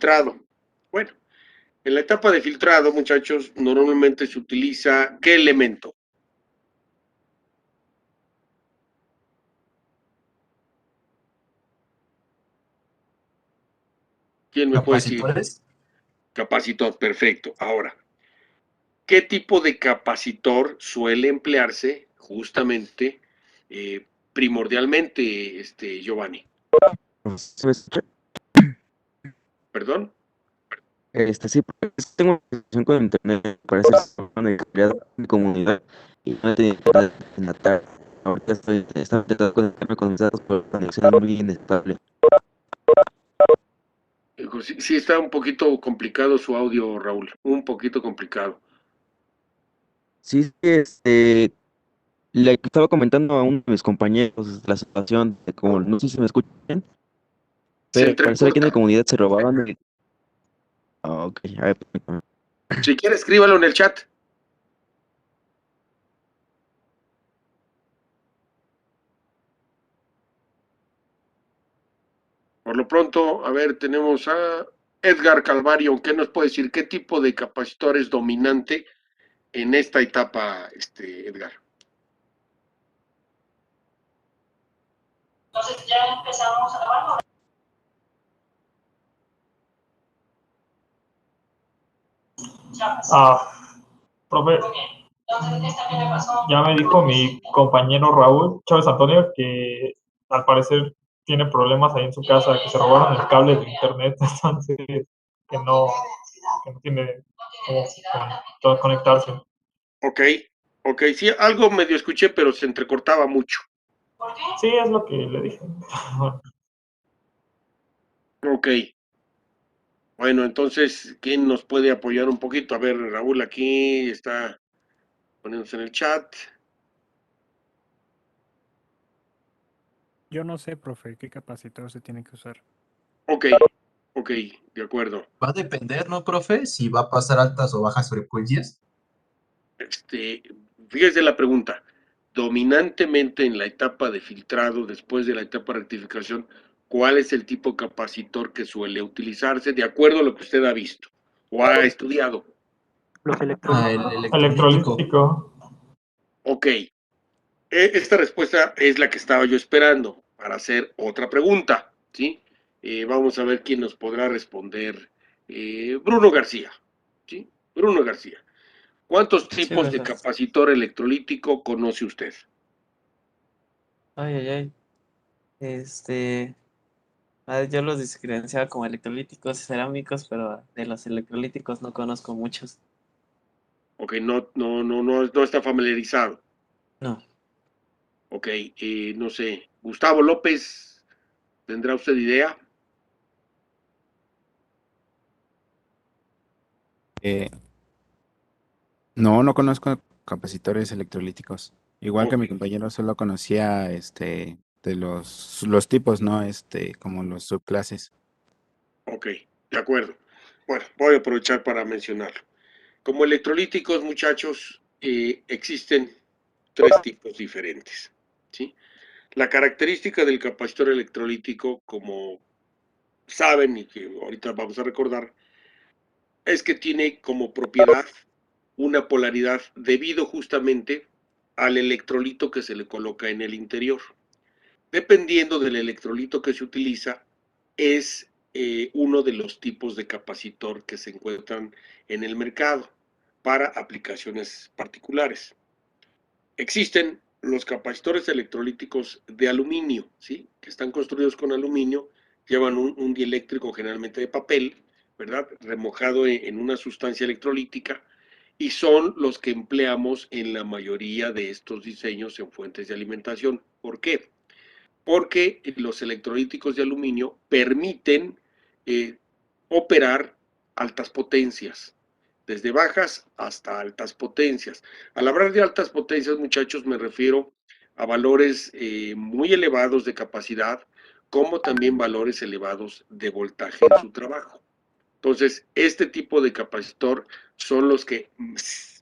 filtrado. Bueno, en la etapa de filtrado, muchachos, normalmente se utiliza ¿qué elemento? ¿Quién me puede decir? ¿Capacitores? Capacitor, perfecto. Ahora, ¿qué tipo de capacitor suele emplearse justamente, primordialmente, Giovanni? ¿Se me escucha? ¿Perdón? Sí, porque tengo una conexión con internet, parece que es una creada mi comunidad y no tengo internet en la tarde. Ahorita estaba intentando conectarme con mis datos, pero la conexión es muy inestable. Sí, sí está un poquito complicado su audio, Raúl, un poquito complicado. Sí, le estaba comentando a uno de mis compañeros la situación de como, no sé si me escuchan bien, Se pero al parecer aquí en mi entrecorta. comunidad se robaban el... Ah, ok, a ver, permítame. Si quiere, escríbalo en el chat. Por lo pronto, a ver, tenemos a Edgar Calvario. ¿Qué nos puede decir? ¿Qué tipo de capacitor es dominante en esta etapa, Edgar? Entonces ya empezamos a grabar. Profe, ya me dijo mi compañero Raúl Chávez Antonio que al parecer tiene problemas ahí en su casa, que se robaron el cable de internet, entonces que no tiene cómo conectarse. Ok, ok, sí, algo medio escuché, pero se entrecortaba mucho. Sí, es lo que le dije. Ok. Bueno, entonces, ¿quién nos puede apoyar un poquito? A ver, Raúl aquí está poniéndose en el chat. Yo no sé, profe, qué capacitor se tiene que usar. Ok, ok, de acuerdo. Va a depender, ¿no, profe? Si va a pasar altas o bajas frecuencias. Fíjese la pregunta. Dominantemente en la etapa de filtrado, después de la etapa de rectificación, ¿cuál es el tipo de capacitor que suele utilizarse de acuerdo a lo que usted ha visto o ha estudiado? Los El electrolítico. Electrolítico. Ok, esta respuesta es la que estaba yo esperando para hacer otra pregunta, ¿sí? Vamos a ver quién nos podrá responder. Bruno García, ¿sí? Bruno García. ¿Cuántos Sí, tipos de profe. capacitor electrolítico conoce usted? Ay, ay, ay. Yo los diferenciaba como electrolíticos y cerámicos, pero de los electrolíticos no conozco muchos. Ok, no está familiarizado. No. Ok, no sé. Gustavo López, ¿tendrá usted idea? Eh, no conozco capacitores electrolíticos. Igual que Ok, mi compañero solo conocía de los tipos, ¿no? Como los subclases. ok, de acuerdo. Bueno, voy a aprovechar para mencionarlo. Como electrolíticos, muchachos, existen tres tipos diferentes, ¿sí? La característica del capacitor electrolítico, como saben y que ahorita vamos a recordar, es que tiene como propiedad una polaridad debido justamente al electrolito que se le coloca en el interior. Dependiendo del electrolito que se utiliza, es uno de los tipos de capacitor que se encuentran en el mercado para aplicaciones particulares. Existen los capacitores electrolíticos de aluminio, ¿sí? Que están construidos con aluminio, llevan un dieléctrico generalmente de papel, ¿verdad? Remojado en una sustancia electrolítica y son los que empleamos en la mayoría de estos diseños en fuentes de alimentación. ¿Por qué? Porque los electrolíticos de aluminio permiten operar altas potencias, desde bajas hasta altas potencias. Al hablar de altas potencias, muchachos, me refiero a valores muy elevados de capacidad, como también valores elevados de voltaje en su trabajo. Entonces, este tipo de capacitor son los que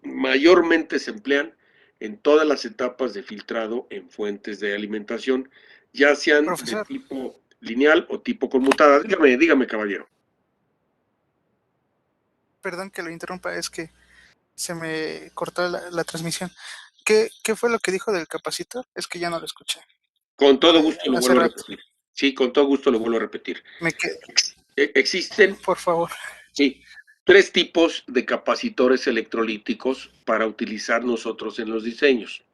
mayormente se emplean en todas las etapas de filtrado en fuentes de alimentación, ya sean de Profesor, tipo lineal o tipo conmutada. Dígame, caballero. Perdón que lo interrumpa, es que se me cortó la transmisión. ¿Qué fue lo que dijo del capacitor? Es que ya no lo escuché. Con Lo todo de gusto lo hace vuelvo a rato. repetir. Sí, con todo gusto lo vuelvo a repetir. Me quedé, Existen, por favor. sí, tres tipos de capacitores electrolíticos para utilizar nosotros en los diseños.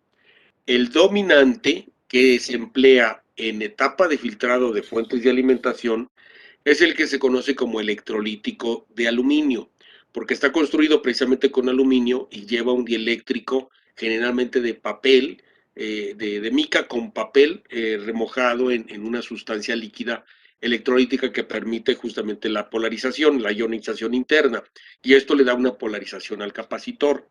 El dominante, que se emplea en etapa de filtrado de fuentes de alimentación, es el que se conoce como electrolítico de aluminio, porque está construido precisamente con aluminio y lleva un dieléctrico generalmente de papel, de mica con papel remojado en una sustancia líquida electrolítica que permite justamente la polarización, la ionización interna, y esto le da una polarización al capacitor.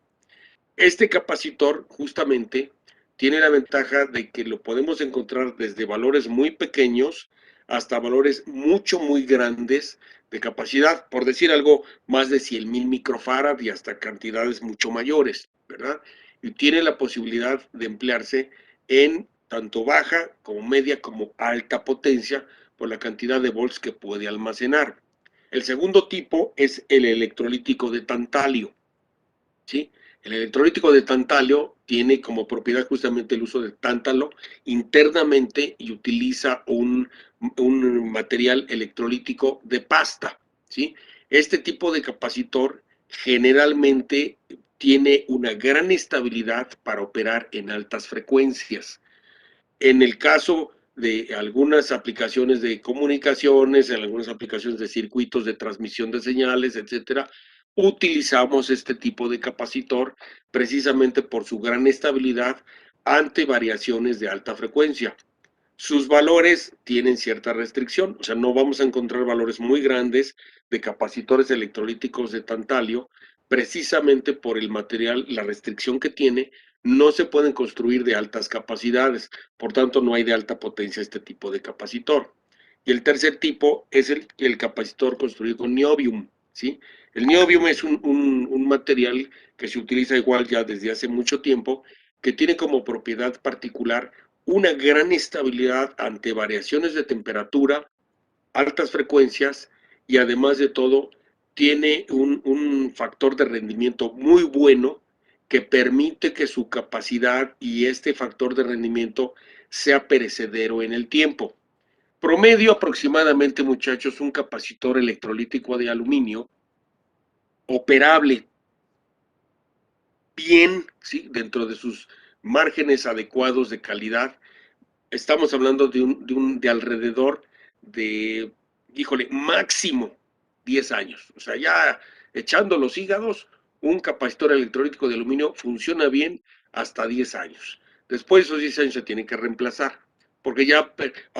Este capacitor justamente tiene la ventaja de que lo podemos encontrar desde valores muy pequeños hasta valores muy grandes de capacidad, por decir algo, más de 100,000 microfarad y hasta cantidades mucho mayores, ¿verdad? Y tiene la posibilidad de emplearse en tanto baja como media como alta potencia por la cantidad de volts que puede almacenar. El segundo tipo es el electrolítico de tantalio, ¿sí? El electrolítico de tantalio tiene como propiedad justamente el uso del tántalo internamente y utiliza un material electrolítico de pasta, ¿sí? Este tipo de capacitor generalmente tiene una gran estabilidad para operar en altas frecuencias. En el caso de algunas aplicaciones de comunicaciones, en algunas aplicaciones de circuitos de transmisión de señales, etcétera, utilizamos este tipo de capacitor precisamente por su gran estabilidad ante variaciones de alta frecuencia. Sus valores tienen cierta restricción, o sea, no vamos a encontrar valores muy grandes de capacitores electrolíticos de tantalio, precisamente por el material, la restricción que tiene, no se pueden construir de altas capacidades, por tanto no hay de alta potencia este tipo de capacitor. Y el tercer tipo es el capacitor construido con niobium, ¿sí? El niobium es un material que se utiliza igual ya desde hace mucho tiempo, que tiene como propiedad particular una gran estabilidad ante variaciones de temperatura, altas frecuencias y además de todo tiene un factor de rendimiento muy bueno que permite que su capacidad y este factor de rendimiento sea perecedero en el tiempo. Promedio aproximadamente, muchachos, un capacitor electrolítico de aluminio operable bien, ¿sí? Dentro de sus márgenes adecuados de calidad. Estamos hablando de alrededor de, híjole, máximo 10 años. O sea, ya echando los hígados, un capacitor electrolítico de aluminio funciona bien hasta 10 años. Después de esos 10 años se tiene que reemplazar, porque ya,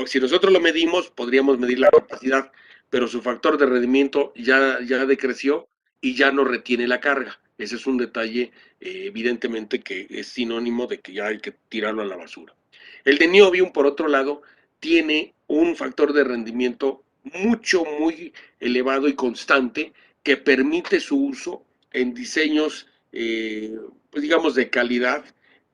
si nosotros lo medimos, podríamos medir la capacidad, pero su factor de rendimiento ya decreció y ya no retiene la carga. Ese es un detalle, evidentemente, que es sinónimo de que ya hay que tirarlo a la basura. El de niobium, por otro lado, tiene un factor de rendimiento muy elevado y constante que permite su uso en diseños, pues digamos, de calidad,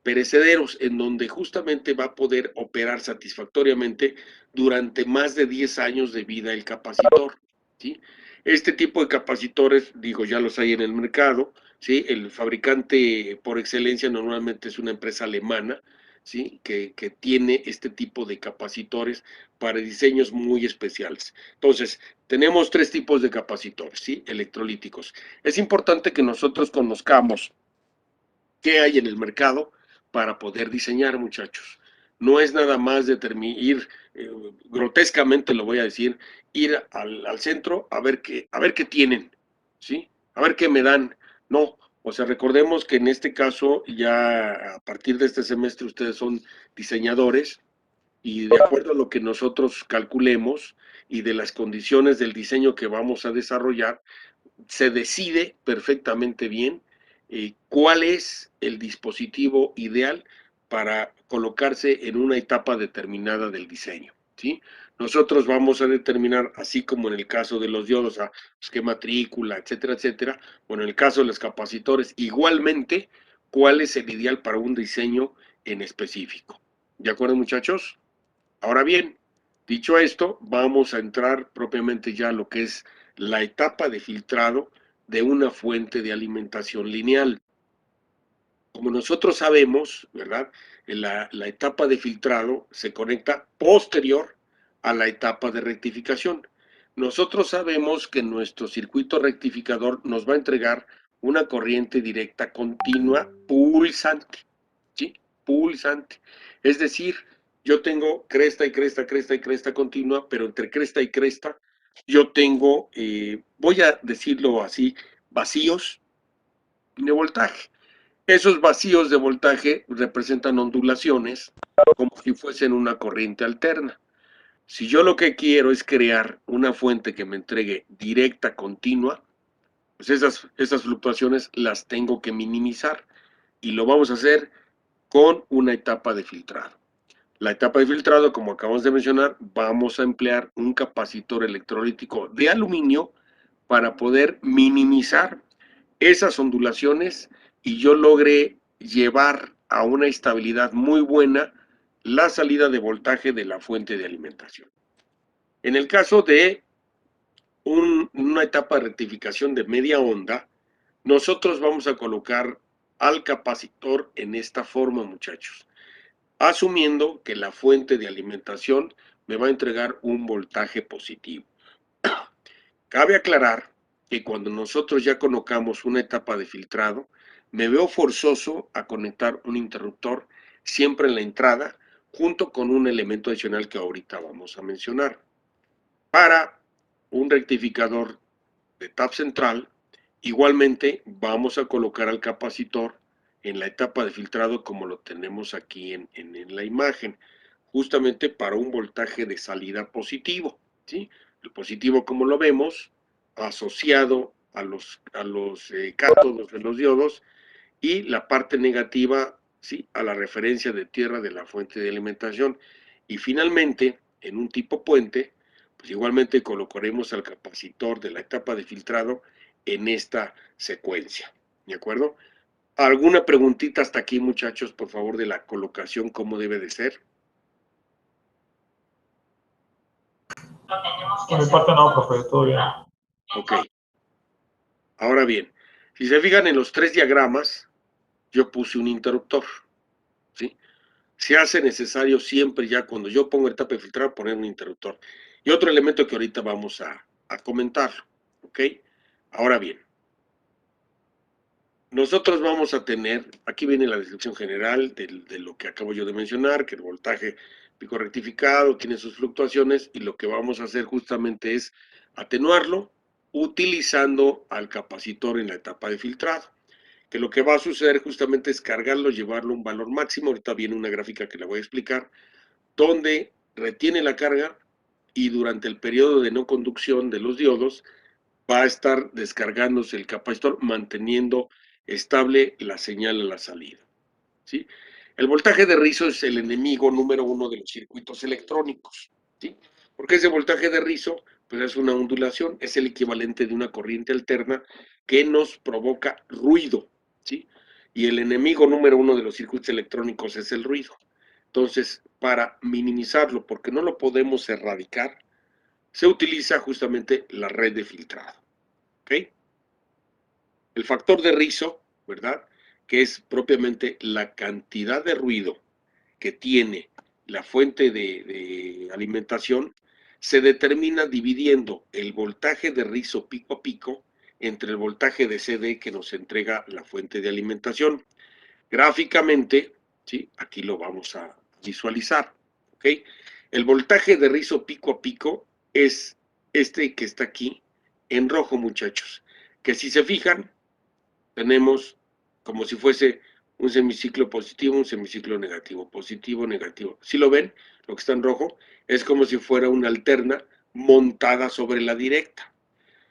perecederos, en donde justamente va a poder operar satisfactoriamente durante más de 10 años de vida el capacitor, ¿sí? Este tipo de capacitores, digo, ya los hay en el mercado, ¿sí? El fabricante por excelencia normalmente es una empresa alemana, ¿sí? Que tiene este tipo de capacitores para diseños muy especiales. Entonces, tenemos tres tipos de capacitores, ¿sí? Electrolíticos. Es importante que nosotros conozcamos qué hay en el mercado para poder diseñar, muchachos. No es nada más ir, grotescamente lo voy a decir, ir al centro a ver qué tienen, ¿sí? A ver qué me dan. No, o sea, recordemos que en este caso, ya a partir de este semestre, ustedes son diseñadores y de acuerdo a lo que nosotros calculemos y de las condiciones del diseño que vamos a desarrollar, se decide perfectamente bien cuál es el dispositivo ideal para colocarse en una etapa determinada del diseño, ¿sí? Nosotros vamos a determinar, así como en el caso de los diodos, qué matrícula, etcétera, etcétera, o en el caso de los capacitores, igualmente, cuál es el ideal para un diseño en específico. ¿De acuerdo, muchachos? Ahora bien, dicho esto, vamos a entrar propiamente ya a lo que es la etapa de filtrado de una fuente de alimentación lineal. Como nosotros sabemos, ¿verdad? La etapa de filtrado se conecta posterior a la etapa de rectificación. Nosotros sabemos que nuestro circuito rectificador nos va a entregar una corriente directa continua pulsante, ¿sí? Pulsante. Es decir, yo tengo cresta y cresta, cresta y cresta continua, pero entre cresta y cresta yo tengo, voy a decirlo así, vacíos de voltaje. Esos vacíos de voltaje representan ondulaciones como si fuesen una corriente alterna. Si yo lo que quiero es crear una fuente que me entregue directa continua, pues esas fluctuaciones las tengo que minimizar y lo vamos a hacer con una etapa de filtrado. La etapa de filtrado, como acabamos de mencionar, vamos a emplear un capacitor electrolítico de aluminio para poder minimizar esas ondulaciones y yo logré llevar a una estabilidad muy buena la salida de voltaje de la fuente de alimentación. En el caso de una etapa de rectificación de media onda, nosotros vamos a colocar al capacitor en esta forma, muchachos, asumiendo que la fuente de alimentación me va a entregar un voltaje positivo. Cabe aclarar que cuando nosotros ya colocamos una etapa de filtrado, me veo forzoso a conectar un interruptor siempre en la entrada, junto con un elemento adicional que ahorita vamos a mencionar. Para un rectificador de tap central, igualmente vamos a colocar al capacitor en la etapa de filtrado como lo tenemos aquí en la imagen, justamente para un voltaje de salida positivo, ¿sí? El positivo, como lo vemos, asociado a los cátodos de los diodos, y la parte negativa, ¿sí?, a la referencia de tierra de la fuente de alimentación. Y finalmente, en un tipo puente, pues igualmente colocaremos al capacitor de la etapa de filtrado en esta secuencia, ¿de acuerdo? ¿Alguna preguntita hasta aquí, muchachos, por favor, de la colocación, cómo debe de ser? Por mi parte no, profe, todo bien. Ok. Ahora bien, si se fijan en los tres diagramas, yo puse un interruptor, ¿sí? Se hace necesario siempre ya cuando yo pongo el etapa de filtrado poner un interruptor. Y otro elemento que ahorita vamos a comentarlo, ¿ok? Ahora bien, nosotros vamos a tener, aquí viene la descripción general de lo que acabo yo de mencionar, que el voltaje pico rectificado tiene sus fluctuaciones y lo que vamos a hacer justamente es atenuarlo utilizando al capacitor en la etapa de filtrado. Que lo que va a suceder justamente es cargarlo, llevarlo a un valor máximo. Ahorita viene una gráfica que la voy a explicar, donde retiene la carga y durante el periodo de no conducción de los diodos va a estar descargándose el capacitor, manteniendo estable la señal a la salida, ¿sí? El voltaje de rizo es el enemigo número uno de los circuitos electrónicos, ¿sí? Porque ese voltaje de rizo pues es una ondulación, es el equivalente de una corriente alterna que nos provoca ruido, ¿sí? Y el enemigo número uno de los circuitos electrónicos es el ruido. Entonces, para minimizarlo, porque no lo podemos erradicar, se utiliza justamente la red de filtrado, ¿ok? El factor de rizo, ¿verdad?, que es propiamente la cantidad de ruido que tiene la fuente de alimentación, se determina dividiendo el voltaje de rizo pico a pico entre el voltaje de CD que nos entrega la fuente de alimentación. Gráficamente, ¿sí?, aquí lo vamos a visualizar, ¿ok? El voltaje de rizo pico a pico es este que está aquí en rojo, muchachos, que si se fijan, tenemos como si fuese un semiciclo positivo, un semiciclo negativo, positivo, negativo. ¿Sí lo ven? Lo que está en rojo es como si fuera una alterna montada sobre la directa.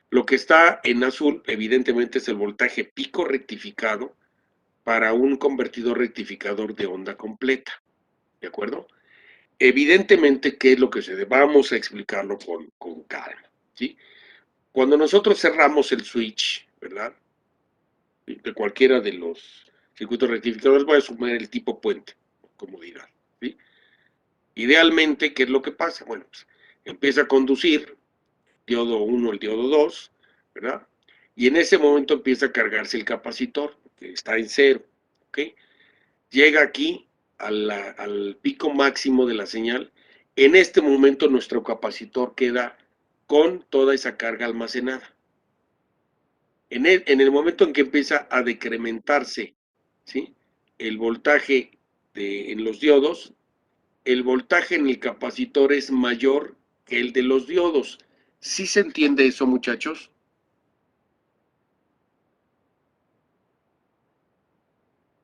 Lo que está en azul, evidentemente, es el voltaje pico rectificado para un convertidor rectificador de onda completa. ¿De acuerdo? Evidentemente, ¿qué es lo que sucede? Vamos a explicarlo con calma, ¿sí? Cuando nosotros cerramos el switch, ¿verdad?, de cualquiera de los circuitos rectificadores, voy a sumar el tipo puente, por comodidad, ¿sí? Idealmente, ¿qué es lo que pasa? Bueno, pues empieza a conducir diodo 1, el diodo 2, ¿verdad? y en ese momento empieza a cargarse el capacitor, que está en 0, ¿ok? Llega aquí al pico máximo de la señal. En este momento nuestro capacitor queda con toda esa carga almacenada. En el momento en que empieza a decrementarse, ¿sí?, el voltaje en los diodos, el voltaje en el capacitor es mayor que el de los diodos. ¿Sí se entiende eso, muchachos?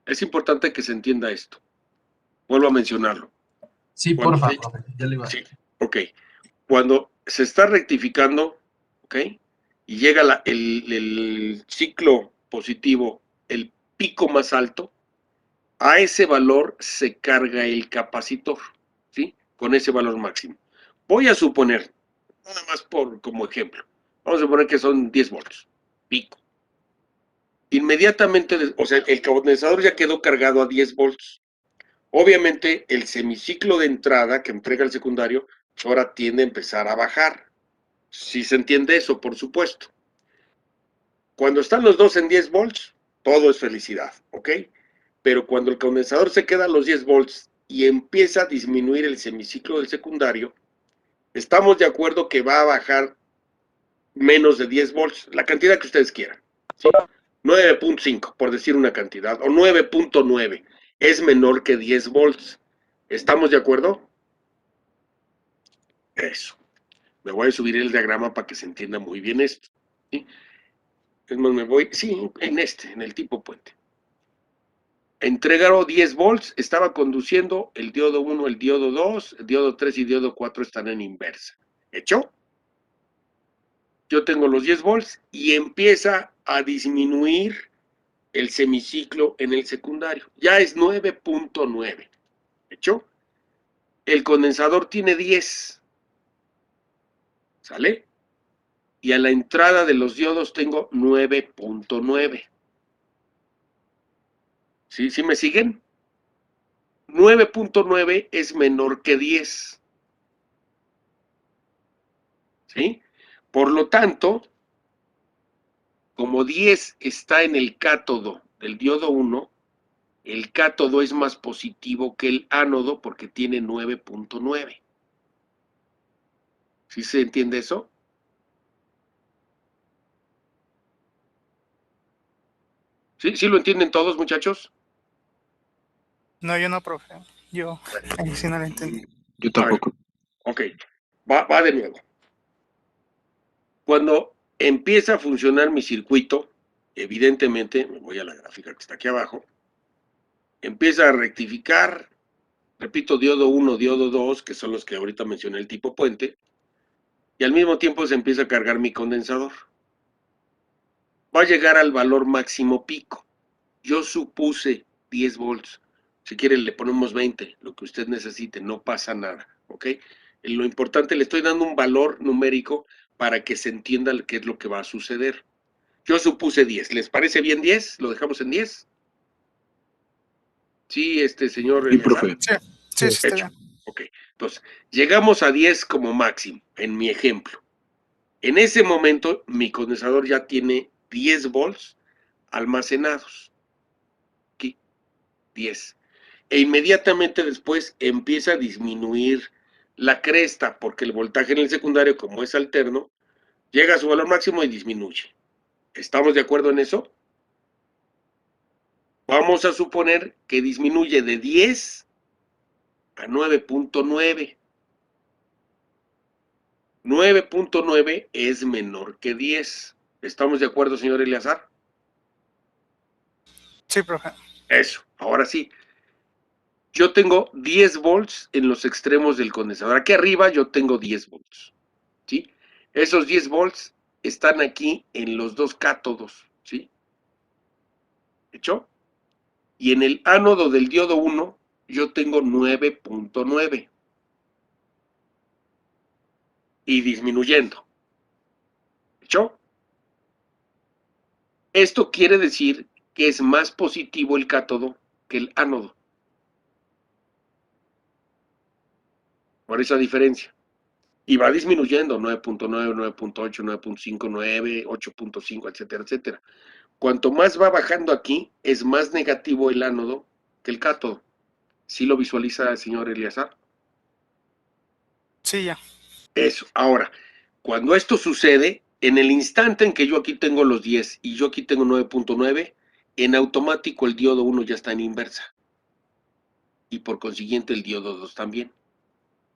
Es importante que se entienda esto. Vuelvo a mencionarlo. Sí, Cuando porfa, se- profe, ya le iba. Sí, ok. Cuando se está rectificando, ¿ok?, y llega el ciclo positivo, el pico más alto, a ese valor se carga el capacitor, ¿sí?, con ese valor máximo. Voy a suponer, nada más como ejemplo, vamos a suponer que son 10 volts, pico. Inmediatamente, o sea, el condensador ya quedó cargado a 10 volts. Obviamente, el semiciclo de entrada que entrega el secundario ahora tiende a empezar a bajar. Si se entiende eso, por supuesto. Cuando están los dos en 10 volts, todo es felicidad, ¿ok? Pero cuando el condensador se queda a los 10 volts y empieza a disminuir el semiciclo del secundario, estamos de acuerdo que va a bajar menos de 10 volts, la cantidad que ustedes quieran, ¿sí? 9.5, por decir una cantidad, o 9.9, es menor que 10 volts. ¿Estamos de acuerdo? Eso. Me voy a subir el diagrama para que se entienda muy bien esto, ¿sí? Es más, me voy, sí, en el tipo puente. Entregaron 10 volts, estaba conduciendo el diodo 1, el diodo 2, el diodo 3 y el diodo 4 están en inversa. ¿Hecho? Yo tengo los 10 volts y empieza a disminuir el semiciclo en el secundario. Ya es 9.9. ¿Hecho? El condensador tiene 10. ¿Sale? Y a la entrada de los diodos tengo 9.9. ¿Sí? ¿Sí me siguen? 9.9 es menor que 10. ¿Sí? Por lo tanto, como 10 está en el cátodo del diodo 1, el cátodo es más positivo que el ánodo porque tiene 9.9. ¿Sí se entiende eso? ¿Sí? ¿Sí lo entienden todos, muchachos? No, yo no, profe. Yo ahí sí no lo entendí. Yo A ver, tampoco. ok, va de nuevo. Cuando empieza a funcionar mi circuito, evidentemente, me voy a la gráfica que está aquí abajo, empieza a rectificar, repito, diodo 1, diodo 2, que son los que ahorita mencioné, el tipo puente, y al mismo tiempo se empieza a cargar mi condensador. Va a llegar al valor máximo pico. Yo supuse 10 volts. Si quiere le ponemos 20, lo que usted necesite, no pasa nada, ¿ok? Lo importante, le estoy dando un valor numérico para que se entienda qué es lo que va a suceder. Yo supuse 10. ¿Les parece bien 10? ¿Lo dejamos en 10? Sí, señor Sí, Eleazar. profe. Sí, sí, sí, está Hecho. bien. Ok. Entonces, llegamos a 10 como máximo, en mi ejemplo. En ese momento, mi condensador ya tiene 10 volts almacenados. Aquí, 10. E inmediatamente después empieza a disminuir la cresta, porque el voltaje en el secundario, como es alterno, llega a su valor máximo y disminuye. ¿Estamos de acuerdo en eso? Vamos a suponer que disminuye de 10 a 9.9. 9.9 es menor que 10. ¿Estamos de acuerdo, señor Eleazar? Sí, profe. Eso, ahora sí. Yo tengo 10 volts en los extremos del condensador. Aquí arriba yo tengo 10 volts. ¿Sí? Esos 10 volts están aquí en los dos cátodos. ¿Sí? ¿Hecho? Y en el ánodo del diodo 1 yo tengo 9.9. Y disminuyendo. ¿Hecho? Esto quiere decir que es más positivo el cátodo que el ánodo. Por esa diferencia. Y va disminuyendo, 9.9, 9.8, 9.5, 9, 8.5, etcétera, etcétera. Cuanto más va bajando aquí, es más negativo el ánodo que el cátodo. ¿Sí lo visualiza el señor Eleazar? Sí, ya. Eso. Ahora, cuando esto sucede, en el instante en que yo aquí tengo los 10 y yo aquí tengo 9.9, en automático el diodo 1 ya está en inversa. Y por consiguiente el diodo 2 también.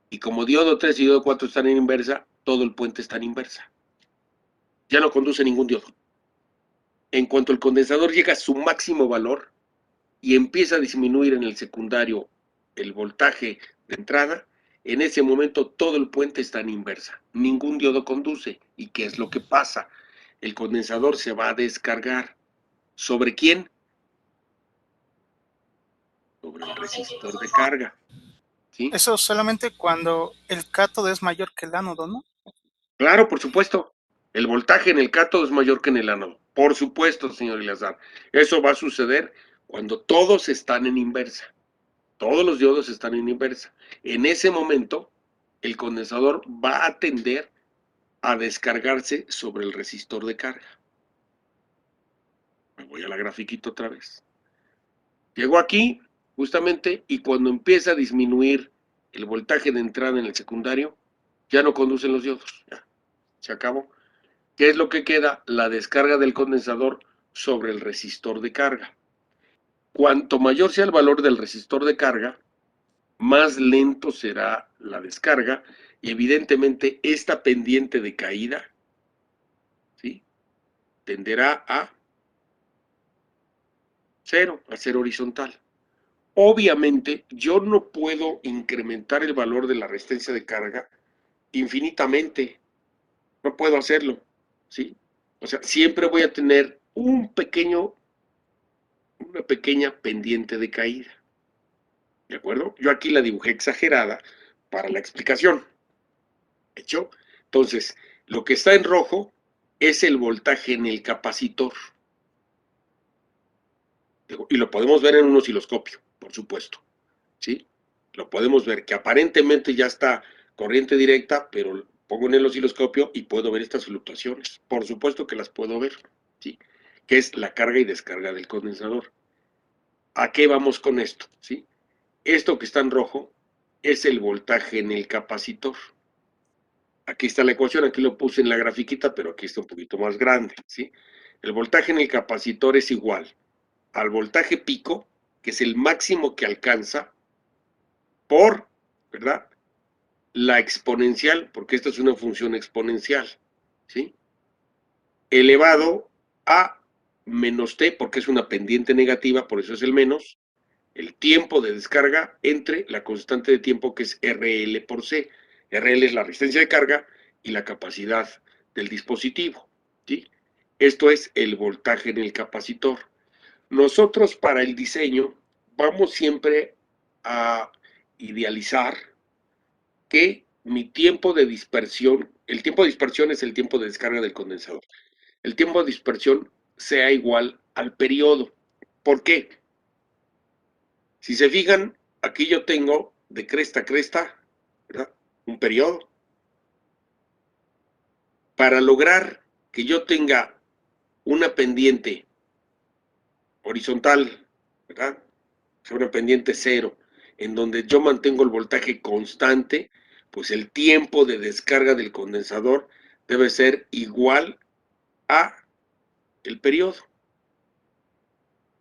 Y como diodo 3 y diodo 4 están en inversa, todo el puente está en inversa. Ya no conduce ningún diodo. En cuanto el condensador llega a su máximo valor y empieza a disminuir en el secundario el voltaje de entrada, en ese momento todo el puente está en inversa. Ningún diodo conduce. ¿Y qué es lo que pasa? El condensador se va a descargar. ¿Sobre quién? Sobre el resistor de carga. ¿Sí? Eso solamente cuando el cátodo es mayor que el ánodo, ¿no? Claro, por supuesto. El voltaje en el cátodo es mayor que en el ánodo. Por supuesto, señor Eleazar. Eso va a suceder cuando todos están en inversa. Todos los diodos están en inversa. En ese momento, el condensador va a tender a descargarse sobre el resistor de carga. Me voy a la grafiquita otra vez. Llegó aquí, justamente, y cuando empieza a disminuir el voltaje de entrada en el secundario, ya no conducen los diodos. Ya, se acabó. ¿Qué es lo que queda? La descarga del condensador sobre el resistor de carga. Cuanto mayor sea el valor del resistor de carga, más lento será la descarga y evidentemente esta pendiente de caída, ¿sí?, tenderá a cero, a ser horizontal. Obviamente yo no puedo incrementar el valor de la resistencia de carga infinitamente, no puedo hacerlo, ¿sí? O sea, siempre voy a tener una pequeña pendiente de caída, ¿de acuerdo? Yo aquí la dibujé exagerada para la explicación, ¿hecho? Entonces, lo que está en rojo es el voltaje en el capacitor. Y lo podemos ver en un osciloscopio, por supuesto, ¿sí? Lo podemos ver que aparentemente ya está corriente directa, pero pongo en el osciloscopio y puedo ver estas fluctuaciones. Por supuesto que las puedo ver, ¿sí? Que es la carga y descarga del condensador. ¿A qué vamos con esto? ¿Sí? Esto que está en rojo es el voltaje en el capacitor. Aquí está la ecuación, aquí lo puse en la grafiquita, pero aquí está un poquito más grande, ¿sí? El voltaje en el capacitor es igual al voltaje pico, que es el máximo que alcanza, por, ¿verdad?, la exponencial, porque esta es una función exponencial, ¿sí?, elevado a menos t, porque es una pendiente negativa, por eso es el menos, el tiempo de descarga entre la constante de tiempo que es RL por C. RL es la resistencia de carga y la capacidad del dispositivo, ¿sí? Esto es el voltaje en el capacitor. Nosotros para el diseño vamos siempre a idealizar que mi tiempo de dispersión, el tiempo de dispersión es el tiempo de descarga del condensador, el tiempo de dispersión sea igual al periodo. ¿Por qué? Si se fijan, aquí yo tengo de cresta a cresta, ¿verdad?, un periodo. Para lograr que yo tenga una pendiente horizontal, ¿verdad?, una pendiente cero, en donde yo mantengo el voltaje constante, pues el tiempo de descarga del condensador debe ser igual a el periodo.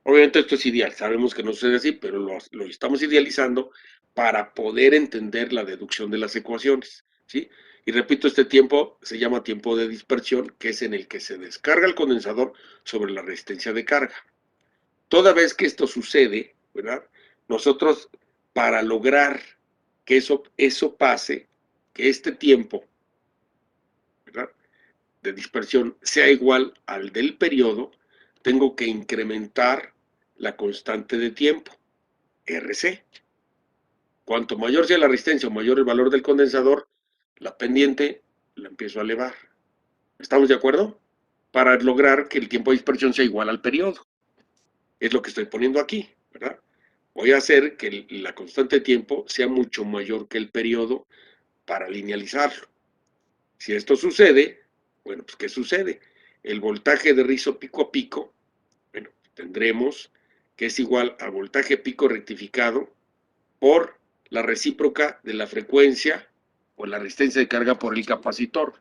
Obviamente esto es ideal, sabemos que no sucede así, pero lo estamos idealizando para poder entender la deducción de las ecuaciones, ¿sí? Y repito, este tiempo se llama tiempo de dispersión, que es en el que se descarga el condensador sobre la resistencia de carga. Toda vez que esto sucede, ¿verdad?, nosotros, para lograr que eso pase, que este tiempo, ¿verdad?, de dispersión sea igual al del periodo, tengo que incrementar la constante de tiempo, RC. Cuanto mayor sea la resistencia o mayor el valor del condensador, la pendiente la empiezo a elevar. ¿Estamos de acuerdo? Para lograr que el tiempo de dispersión sea igual al periodo. Es lo que estoy poniendo aquí, ¿verdad? Voy a hacer que la constante de tiempo sea mucho mayor que el periodo para linealizarlo. Si esto sucede, bueno, pues ¿qué sucede? El voltaje de rizo pico a pico, bueno, tendremos que es igual al voltaje pico rectificado por la recíproca de la frecuencia o la resistencia de carga por el capacitor.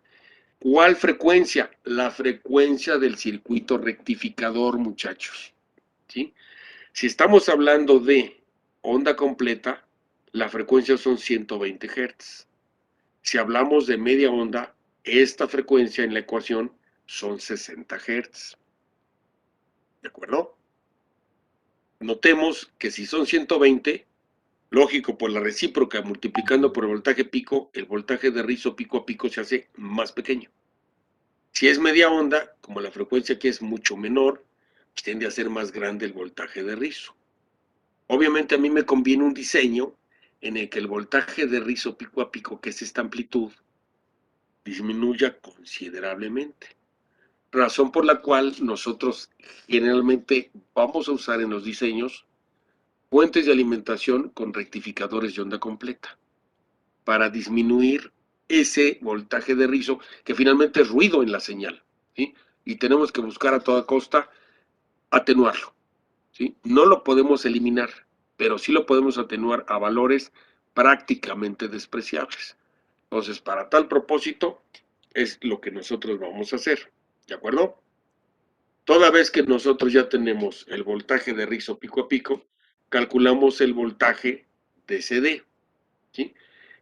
¿Cuál frecuencia? La frecuencia del circuito rectificador, muchachos. ¿Sí? Si estamos hablando de onda completa, la frecuencia son 120 Hz. Si hablamos de media onda, esta frecuencia en la ecuación son 60 Hz. ¿De acuerdo? Notemos que si son 120, lógico, por la recíproca multiplicando por el voltaje pico, el voltaje de rizo pico a pico se hace más pequeño. Si es media onda, como la frecuencia aquí es mucho menor, pues tiende a ser más grande el voltaje de rizo. Obviamente a mí me conviene un diseño en el que el voltaje de rizo pico a pico, que es esta amplitud, disminuya considerablemente. Razón por la cual nosotros generalmente vamos a usar en los diseños fuentes de alimentación con rectificadores de onda completa para disminuir ese voltaje de rizo que finalmente es ruido en la señal, ¿sí? Y tenemos que buscar a toda costa atenuarlo, ¿sí? No lo podemos eliminar, pero sí lo podemos atenuar a valores prácticamente despreciables. Entonces, para tal propósito, es lo que nosotros vamos a hacer, ¿de acuerdo? Toda vez que nosotros ya tenemos el voltaje de rizo pico a pico, calculamos el voltaje de CD, ¿sí?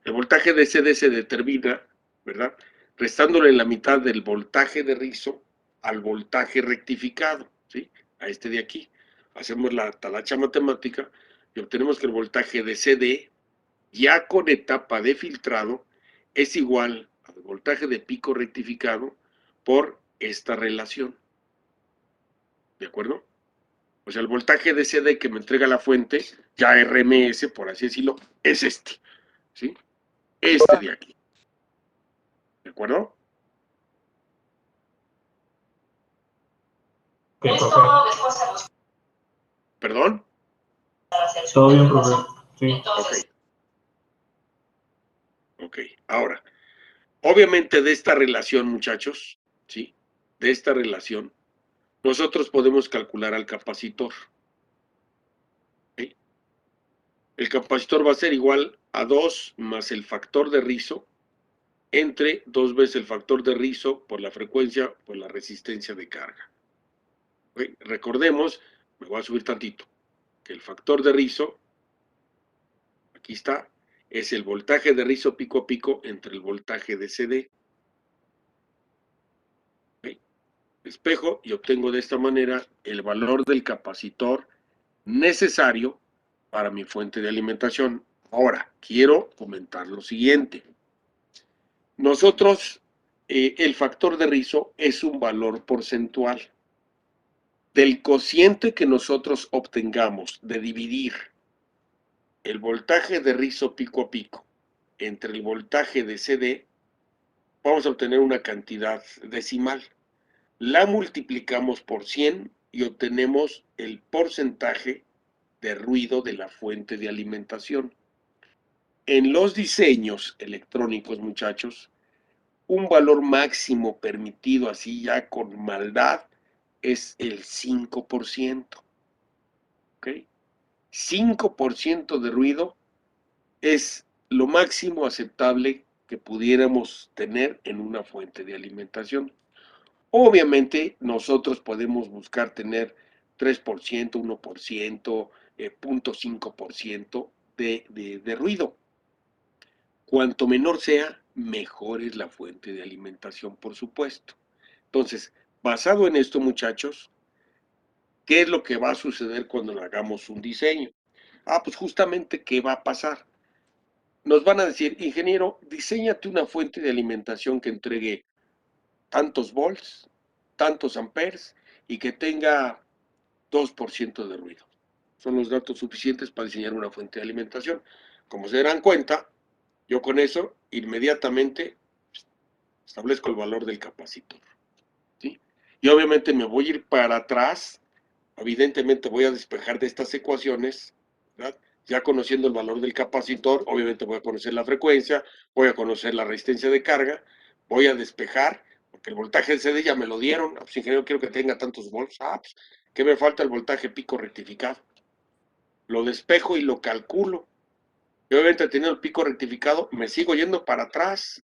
El voltaje de CD se determina, ¿verdad? Restándole la mitad del voltaje de rizo al voltaje rectificado, ¿sí? A este de aquí. Hacemos la talacha matemática y obtenemos que el voltaje de CD, ya con etapa de filtrado, es igual al voltaje de pico rectificado por esta relación. ¿De acuerdo? O sea, el voltaje de CD que me entrega la fuente, ya RMS, por así decirlo, es este, ¿sí? Este de aquí. ¿De acuerdo? Ok, Es profe. todo después de los ¿Perdón? Todo bien, profe. Sí. Entonces, Ok. Ahora, obviamente de esta relación, muchachos, ¿sí? De esta relación, nosotros podemos calcular al capacitor. ¿Sí? El capacitor va a ser igual a 2 más el factor de rizo entre 2 veces el factor de rizo por la frecuencia por la resistencia de carga. ¿Ok? Recordemos, me voy a subir tantito, que el factor de rizo, aquí está, es el voltaje de rizo pico a pico entre el voltaje de CD. ¿Ok? Espejo y obtengo de esta manera el valor del capacitor necesario para mi fuente de alimentación. Ahora, quiero comentar lo siguiente. Nosotros, el factor de rizo es un valor porcentual. Del cociente que nosotros obtengamos de dividir el voltaje de rizo pico a pico entre el voltaje de CD, vamos a obtener una cantidad decimal. La multiplicamos por 100 y obtenemos el porcentaje de ruido de la fuente de alimentación. En los diseños electrónicos, muchachos, un valor máximo permitido así ya con maldad es el 5%. ¿Ok? 5% de ruido es lo máximo aceptable que pudiéramos tener en una fuente de alimentación. Obviamente nosotros podemos buscar tener 3%, 1%, 0.5% de ruido. Cuanto menor sea, mejor es la fuente de alimentación, por supuesto. Entonces, basado en esto, muchachos, ¿qué es lo que va a suceder cuando hagamos un diseño? Pues justamente, ¿qué va a pasar? Nos van a decir, ingeniero, diséñate una fuente de alimentación que entregue tantos volts, tantos amperes y que tenga 2% de ruido. Son los datos suficientes para diseñar una fuente de alimentación. Como se darán cuenta, yo con eso inmediatamente establezco el valor del capacitor, ¿sí? Y obviamente me voy a ir para atrás, evidentemente voy a despejar de estas ecuaciones, ¿verdad? Ya conociendo el valor del capacitor, obviamente voy a conocer la frecuencia, voy a conocer la resistencia de carga, voy a despejar, porque el voltaje del CD ya me lo dieron. Pues, ingeniero, quiero que tenga tantos volts. Pues, ¿qué me falta? El voltaje pico rectificado. Lo despejo y lo calculo. Y obviamente teniendo el pico rectificado, me sigo yendo para atrás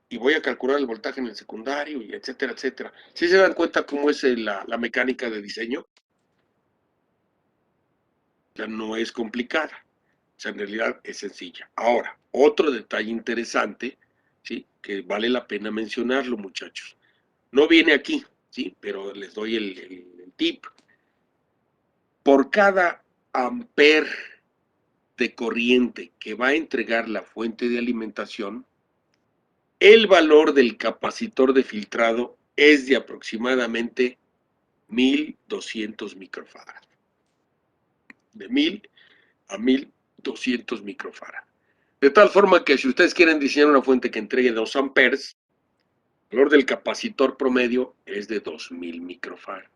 y voy a calcular el voltaje en el secundario, y etcétera, etcétera. ¿Sí se dan cuenta cómo es la mecánica de diseño? Ya no es complicada. O sea, en realidad es sencilla. Ahora, otro detalle interesante, ¿sí? Que vale la pena mencionarlo, muchachos. No viene aquí, ¿sí? Pero les doy el tip. Por cada amper de corriente que va a entregar la fuente de alimentación, el valor del capacitor de filtrado es de aproximadamente 1200 microfarad. De 1000 a 1200 microfarad. De tal forma que si ustedes quieren diseñar una fuente que entregue 2 amperes, el valor del capacitor promedio es de 2000 microfarad.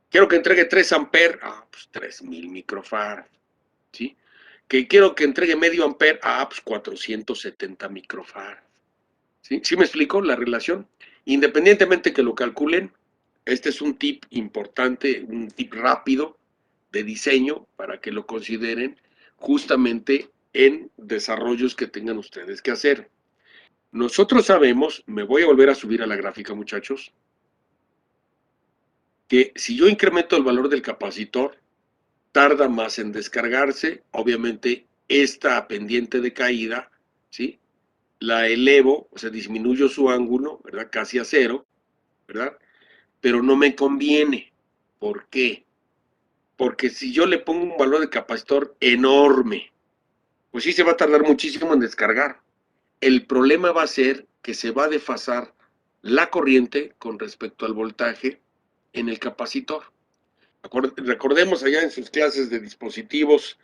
Quiero que entregue 3 amperes, pues 3000 microfarad. ¿Sí? Que quiero que entregue medio amper, pues 470 microfarad. ¿Sí? ¿Sí me explico la relación? Independientemente que lo calculen, este es un tip importante, un tip rápido de diseño para que lo consideren justamente en desarrollos que tengan ustedes que hacer. Nosotros sabemos, me voy a volver a subir a la gráfica, muchachos, que si yo incremento el valor del capacitor, tarda más en descargarse. Obviamente, esta pendiente de caída, ¿sí? La elevo, o sea, disminuyo su ángulo, ¿verdad? Casi a cero, ¿verdad? Pero no me conviene. ¿Por qué? Porque si yo le pongo un valor de capacitor enorme, pues sí se va a tardar muchísimo en descargar. El problema va a ser que se va a desfasar la corriente con respecto al voltaje en el capacitor. Recordemos allá en sus clases de dispositivos,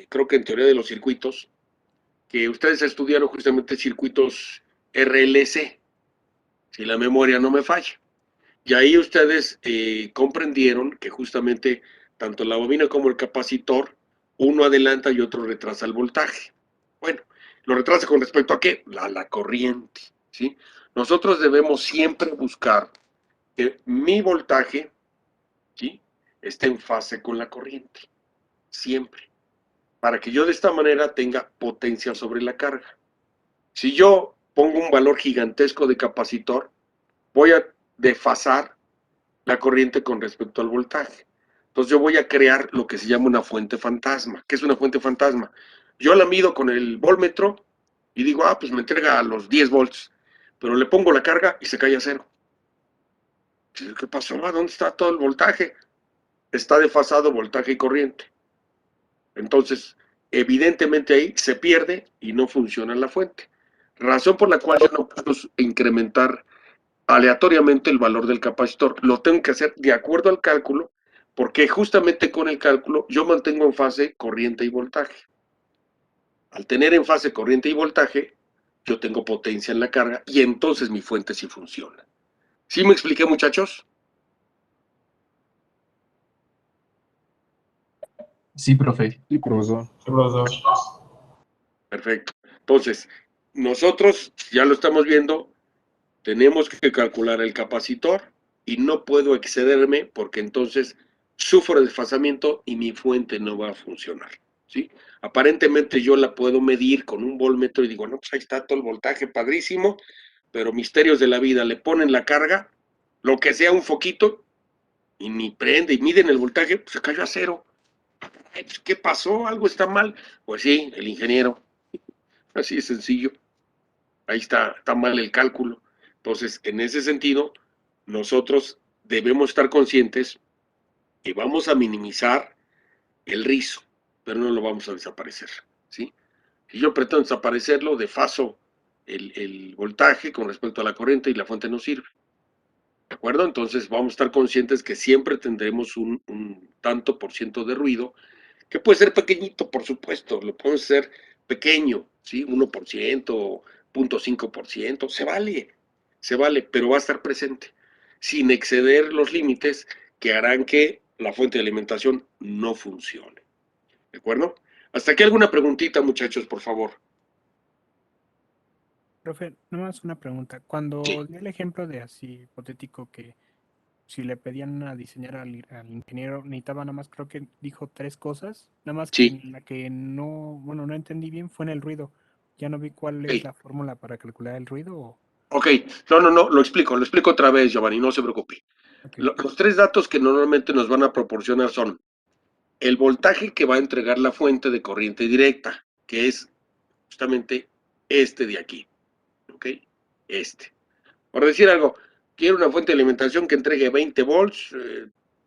creo que en teoría de los circuitos, que ustedes estudiaron justamente circuitos RLC, si la memoria no me falla. Y ahí ustedes comprendieron que justamente tanto la bobina como el capacitor, uno adelanta y otro retrasa el voltaje. Bueno, lo retrasa con respecto a qué? La corriente, ¿sí? Nosotros debemos siempre buscar que mi voltaje, ¿sí?, esté en fase con la corriente, siempre, para que yo de esta manera tenga potencia sobre la carga. Si yo pongo un valor gigantesco de capacitor, voy a desfasar la corriente con respecto al voltaje. Entonces yo voy a crear lo que se llama una fuente fantasma. ¿Qué es una fuente fantasma? Yo la mido con el voltmetro y digo, pues me entrega a los 10 volts, pero le pongo la carga y se cae a cero. ¿Qué pasó? ¿Dónde está todo el voltaje? Está desfasado voltaje y corriente. Entonces, evidentemente ahí se pierde y no funciona la fuente. Razón por la cual yo no puedo incrementar aleatoriamente el valor del capacitor. Lo tengo que hacer de acuerdo al cálculo, porque justamente con el cálculo yo mantengo en fase corriente y voltaje. Al tener en fase corriente y voltaje, yo tengo potencia en la carga y entonces mi fuente sí funciona. ¿Sí me expliqué, muchachos? Sí, profe. Sí, profesor. Sí, profesor. Perfecto. Entonces, nosotros, ya lo estamos viendo, tenemos que calcular el capacitor y no puedo excederme porque entonces sufro desfasamiento y mi fuente no va a funcionar, ¿sí? Aparentemente yo la puedo medir con un voltmetro y digo, no, pues ahí está todo el voltaje, padrísimo, pero misterios de la vida, le ponen la carga, lo que sea un foquito, y ni prende, y miden el voltaje, pues se cayó a cero. ¿Qué pasó? ¿Algo está mal? Pues sí, el ingeniero. Así de sencillo. Ahí está mal el cálculo. Entonces, en ese sentido, nosotros debemos estar conscientes que vamos a minimizar el rizo, pero no lo vamos a desaparecer, ¿sí? Si yo pretendo desaparecerlo, desfaso el voltaje con respecto a la corriente y la fuente no sirve. ¿De acuerdo? Entonces vamos a estar conscientes que siempre tendremos un tanto por ciento de ruido, que puede ser pequeñito, por supuesto, lo podemos hacer pequeño, ¿sí? 1%, 0.5%, se vale, pero va a estar presente, sin exceder los límites que harán que la fuente de alimentación no funcione. ¿De acuerdo? Hasta aquí alguna preguntita, muchachos, por favor. Profe, nomás una pregunta. Cuando Sí. dio el ejemplo de así hipotético que si le pedían a diseñar al ingeniero, necesitaba nada más, creo que dijo 3 cosas, nada más que Sí, en la que no, bueno, no entendí bien fue en el ruido. Ya no vi cuál es ok. la fórmula para calcular el ruido. Ok, no, lo explico otra vez, Giovanni, no se preocupe. Ok, Los tres datos que normalmente nos van a proporcionar son el voltaje que va a entregar la fuente de corriente directa, que es justamente este de aquí, ¿ok? Este. Por decir algo, quiero una fuente de alimentación que entregue 20 volts,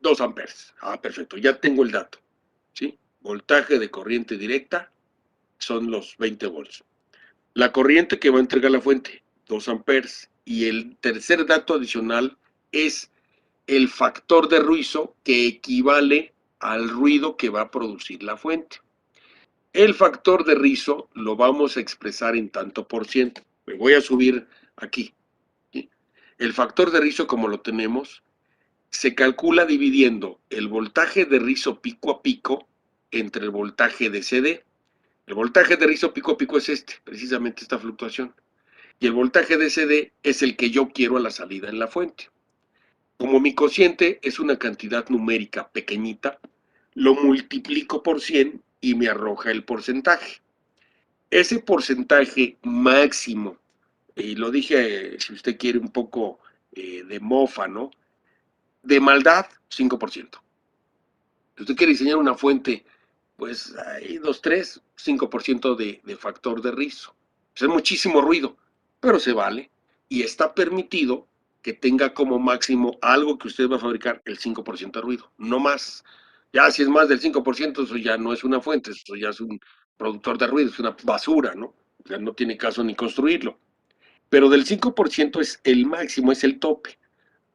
2 amperes. Ah, perfecto, ya tengo el dato, ¿sí? Voltaje de corriente directa son los 20 volts. La corriente que va a entregar la fuente, 2 amperes. Y el tercer dato adicional es el factor de ruido que equivale al ruido que va a producir la fuente. El factor de rizo lo vamos a expresar en tanto por ciento. Me voy a subir aquí. ¿Sí? El factor de rizo, como lo tenemos, se calcula dividiendo el voltaje de rizo pico a pico entre el voltaje de CD. El voltaje de rizo pico a pico es precisamente esta fluctuación. Y el voltaje de CD es el que yo quiero a la salida en la fuente. Como mi cociente es una cantidad numérica pequeñita, lo multiplico por 100 y me arroja el porcentaje. Ese porcentaje máximo, y lo dije, si usted quiere, un poco de mofa, ¿no? De maldad, 5%. Si usted quiere diseñar una fuente, pues hay 2, 3, 5% de factor de rizo. Pues es muchísimo ruido, pero se vale. Y está permitido que tenga como máximo algo que usted va a fabricar el 5% de ruido, no más. Ya si es más del 5%, eso ya no es una fuente, eso ya es un productor de ruido, es una basura, ¿no? O sea, no tiene caso ni construirlo. Pero del 5% es el máximo, es el tope.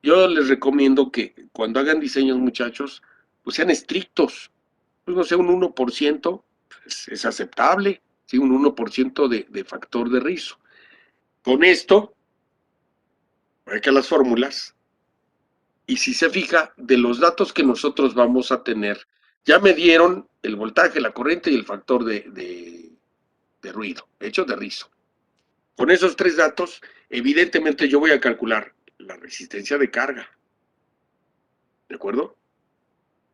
Yo les recomiendo que cuando hagan diseños, muchachos, pues sean estrictos. Pues no sé, un 1% es aceptable, ¿sí? Un 1% de factor de rizo. Con esto, hay que las fórmulas, y si se fija, de los datos que nosotros vamos a tener, ya me dieron el voltaje, la corriente y el factor de ruido, hecho de rizo. Con esos tres datos, evidentemente yo voy a calcular la resistencia de carga, ¿de acuerdo?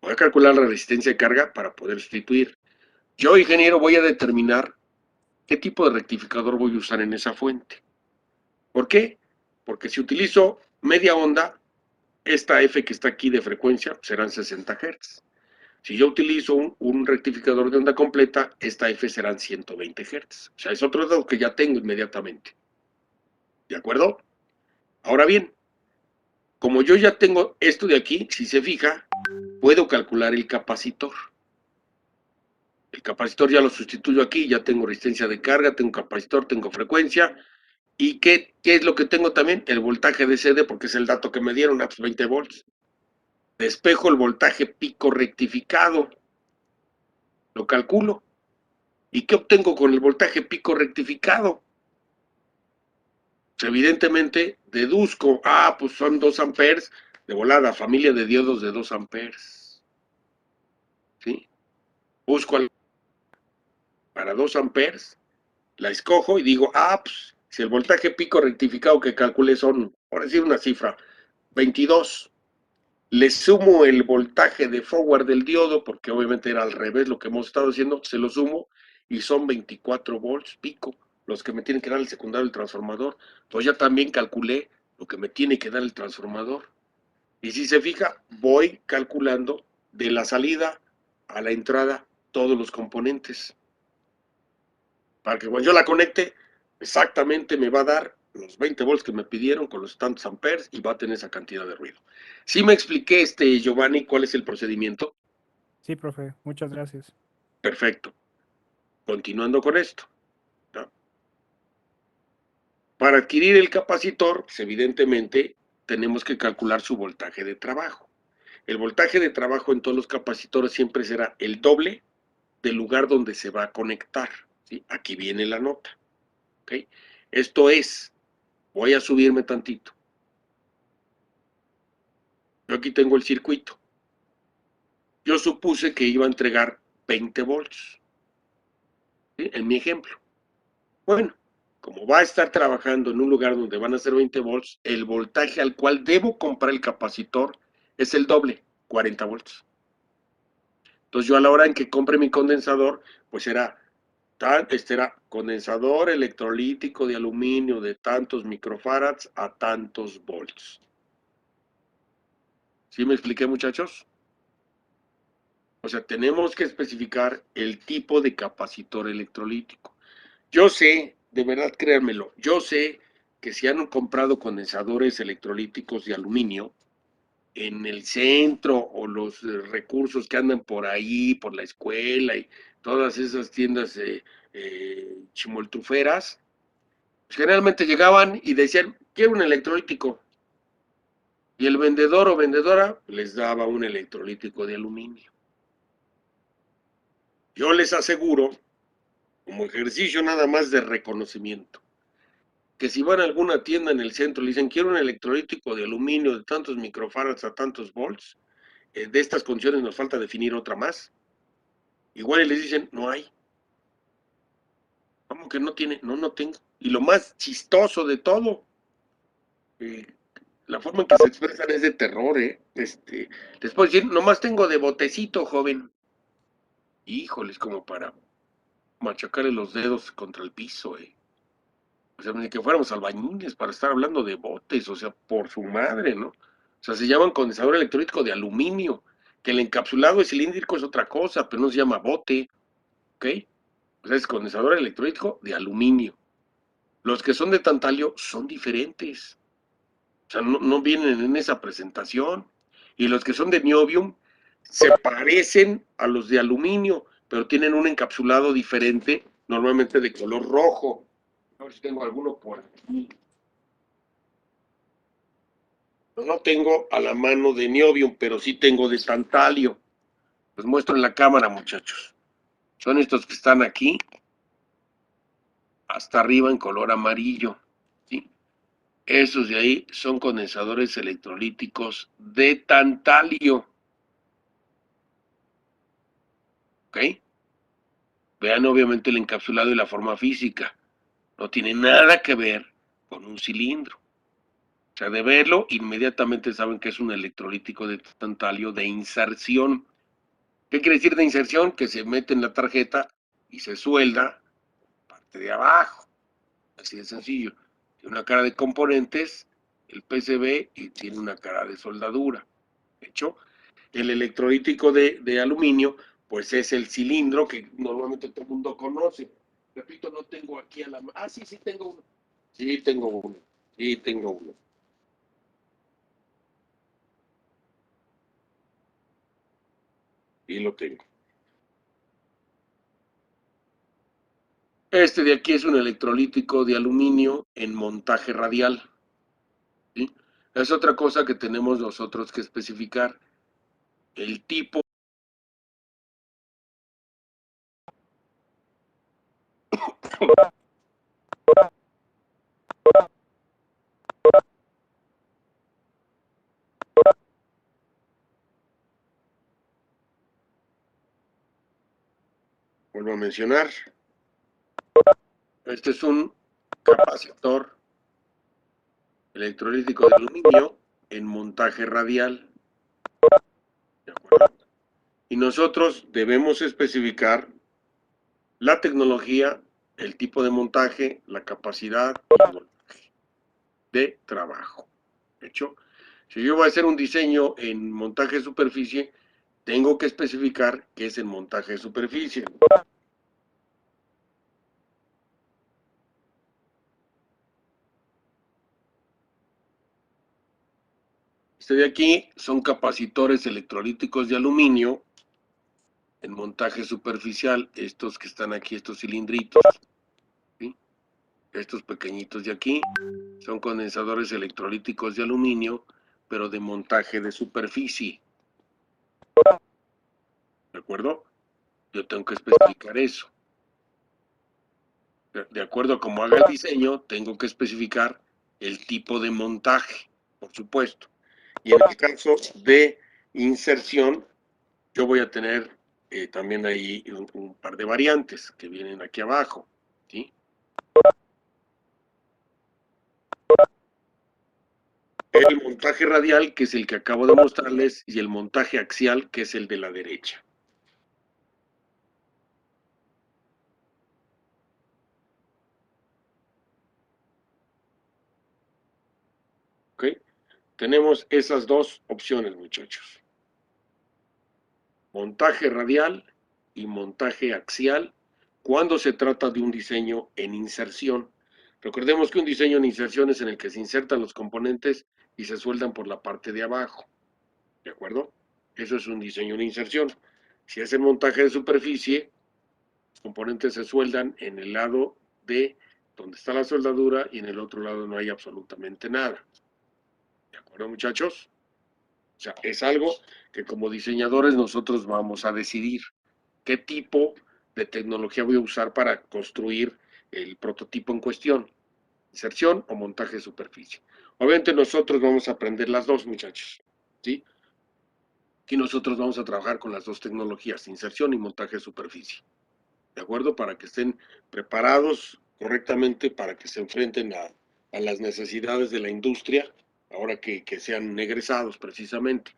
Voy a calcular la resistencia de carga para poder sustituir. Yo, ingeniero, voy a determinar qué tipo de rectificador voy a usar en esa fuente. ¿Por qué? Porque si utilizo media onda, esta F que está aquí de frecuencia serán 60 Hz. Si yo utilizo un rectificador de onda completa, esta F serán 120 Hz. O sea, es otro dato que ya tengo inmediatamente. ¿De acuerdo? Ahora bien, como yo ya tengo esto de aquí, si se fija, puedo calcular el capacitor. El capacitor ya lo sustituyo aquí, ya tengo resistencia de carga, tengo capacitor, tengo frecuencia. ¿Y qué es lo que tengo también? El voltaje de CD, porque es el dato que me dieron, pues 20 volts. Despejo el voltaje pico rectificado, lo calculo. ¿Y qué obtengo con el voltaje pico rectificado? Pues evidentemente deduzco, pues son 2 amperes, de volada, familia de diodos de 2 amperes. ¿Sí? Busco para 2 amperes, la escojo y digo, pues si el voltaje pico rectificado que calculé son, por decir una cifra, 22, le sumo el voltaje de forward del diodo, porque obviamente era al revés lo que hemos estado haciendo, se lo sumo y son 24 volts pico, los que me tienen que dar el secundario del transformador. Entonces ya también calculé lo que me tiene que dar el transformador. Y si se fija, voy calculando de la salida a la entrada todos los componentes. Para que cuando yo la conecte, exactamente me va a dar los 20 volts que me pidieron con los tantos amperes y va a tener esa cantidad de ruido. ¿Sí me expliqué, Giovanni, cuál es el procedimiento? sí, profe, muchas gracias. Perfecto. Continuando con esto, ¿no? Para adquirir el capacitor, pues evidentemente tenemos que calcular su voltaje de trabajo. El voltaje de trabajo en todos los capacitores siempre será el doble del lugar donde se va a conectar, ¿sí? Aquí viene la nota, ¿ok? Esto es, voy a subirme tantito. Yo aquí tengo el circuito. Yo supuse que iba a entregar 20 volts, ¿sí? En mi ejemplo. Bueno, como va a estar trabajando en un lugar donde van a ser 20 volts, el voltaje al cual debo comprar el capacitor es el doble, 40 volts. Entonces yo a la hora en que compre mi condensador, pues era condensador electrolítico de aluminio de tantos microfarads a tantos volts. ¿Sí me expliqué, muchachos? O sea, tenemos que especificar el tipo de capacitor electrolítico. Yo sé, de verdad créanmelo, yo sé que si han comprado condensadores electrolíticos de aluminio en el centro o los recursos que andan por ahí, por la escuela y todas esas tiendas chimoltruferas, pues generalmente llegaban y decían, quiero un electrolítico. Y el vendedor o vendedora les daba un electrolítico de aluminio. Yo les aseguro, como ejercicio nada más de reconocimiento, que si van a alguna tienda en el centro y le dicen, quiero un electrolítico de aluminio de tantos microfarads a tantos volts, de estas condiciones nos falta definir otra más. Igual y les dicen, no hay. ¿Cómo que no tiene? No, no tengo. Y lo más chistoso de todo, la forma en que se expresan es de terror, ¿eh? Les puedo decir, nomás tengo de botecito, joven. Híjoles, como para machacarle los dedos contra el piso, ¿eh? O sea, ni que fuéramos albañiles para estar hablando de botes, o sea, por su madre, ¿no? O sea, se llaman condensador electrolítico de aluminio, que el encapsulado cilíndrico es otra cosa, pero no se llama bote, ¿ok? O sea, es condensador electrolítico de aluminio. Los que son de tantalio son diferentes. O sea, no vienen en esa presentación. Y los que son de niobium se parecen a los de aluminio, pero tienen un encapsulado diferente, normalmente de color rojo. A ver si tengo alguno por aquí. No tengo a la mano de niobium, pero sí tengo de tantalio. Los muestro en la cámara, muchachos. Son estos que están aquí, hasta arriba en color amarillo. ¿Sí? Esos de ahí son condensadores electrolíticos de tantalio. ¿Ok? Vean obviamente el encapsulado y la forma física. No tiene nada que ver con un cilindro. O sea, de verlo, inmediatamente saben que es un electrolítico de tantalio de inserción. ¿Qué quiere decir de inserción? Que se mete en la tarjeta y se suelda parte de abajo. Así de sencillo. Tiene una cara de componentes, el PCB, y tiene una cara de soldadura. De hecho, el electrolítico de aluminio, pues es el cilindro que normalmente todo el mundo conoce. Repito, no tengo aquí a la mano. Ah, sí, sí tengo uno. Sí tengo uno. Sí tengo uno. Y lo tengo. Este de aquí es un electrolítico de aluminio en montaje radial. ¿Sí? Es otra cosa que tenemos nosotros que especificar. El tipo. Vuelvo a mencionar. Este es un capacitor electrolítico de aluminio en montaje radial. ¿De acuerdo? Y nosotros debemos especificar la tecnología, el tipo de montaje, la capacidad y el voltaje de trabajo. De hecho, si yo voy a hacer un diseño en montaje de superficie, tengo que especificar qué es el montaje de superficie. Este de aquí son capacitores electrolíticos de aluminio en montaje superficial, estos que están aquí, estos cilindritos, ¿sí? Estos pequeñitos de aquí son condensadores electrolíticos de aluminio, pero de montaje de superficie. ¿De acuerdo? Yo tengo que especificar eso. De acuerdo a cómo haga el diseño, tengo que especificar el tipo de montaje, por supuesto. Y en el caso de inserción, yo voy a tener también ahí un par de variantes que vienen aquí abajo, ¿sí? el montaje radial, que es el que acabo de mostrarles, y el montaje axial, que es el de la derecha. ¿Ok? Tenemos esas dos opciones, muchachos. Montaje radial y montaje axial cuando se trata de un diseño en inserción. Recordemos que un diseño en inserción es en el que se insertan los componentes y se sueldan por la parte de abajo. ¿De acuerdo? Eso es un diseño en inserción. Si es el montaje de superficie, los componentes se sueldan en el lado de donde está la soldadura y en el otro lado no hay absolutamente nada. ¿De acuerdo, muchachos? O sea, es algo que como diseñadores nosotros vamos a decidir qué tipo de tecnología voy a usar para construir el prototipo en cuestión, inserción o montaje de superficie. Obviamente nosotros vamos a aprender las dos, muchachos, ¿sí? Aquí nosotros vamos a trabajar con las dos tecnologías, inserción y montaje de superficie, ¿de acuerdo? Para que estén preparados correctamente, para que se enfrenten a las necesidades de la industria, ahora que sean egresados precisamente,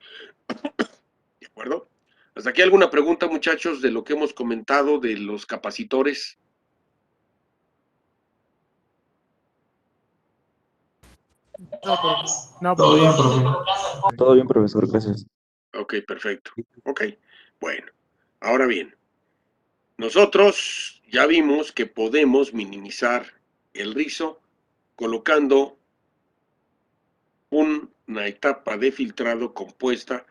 ¿de acuerdo? ¿Hasta aquí alguna pregunta, muchachos, de lo que hemos comentado de los capacitores? No, profe. No, Todo bien, profe. profe. Todo bien, profesor, gracias. Ok, perfecto. Ok, bueno. Ahora bien, nosotros ya vimos que podemos minimizar el rizo colocando una etapa de filtrado compuesta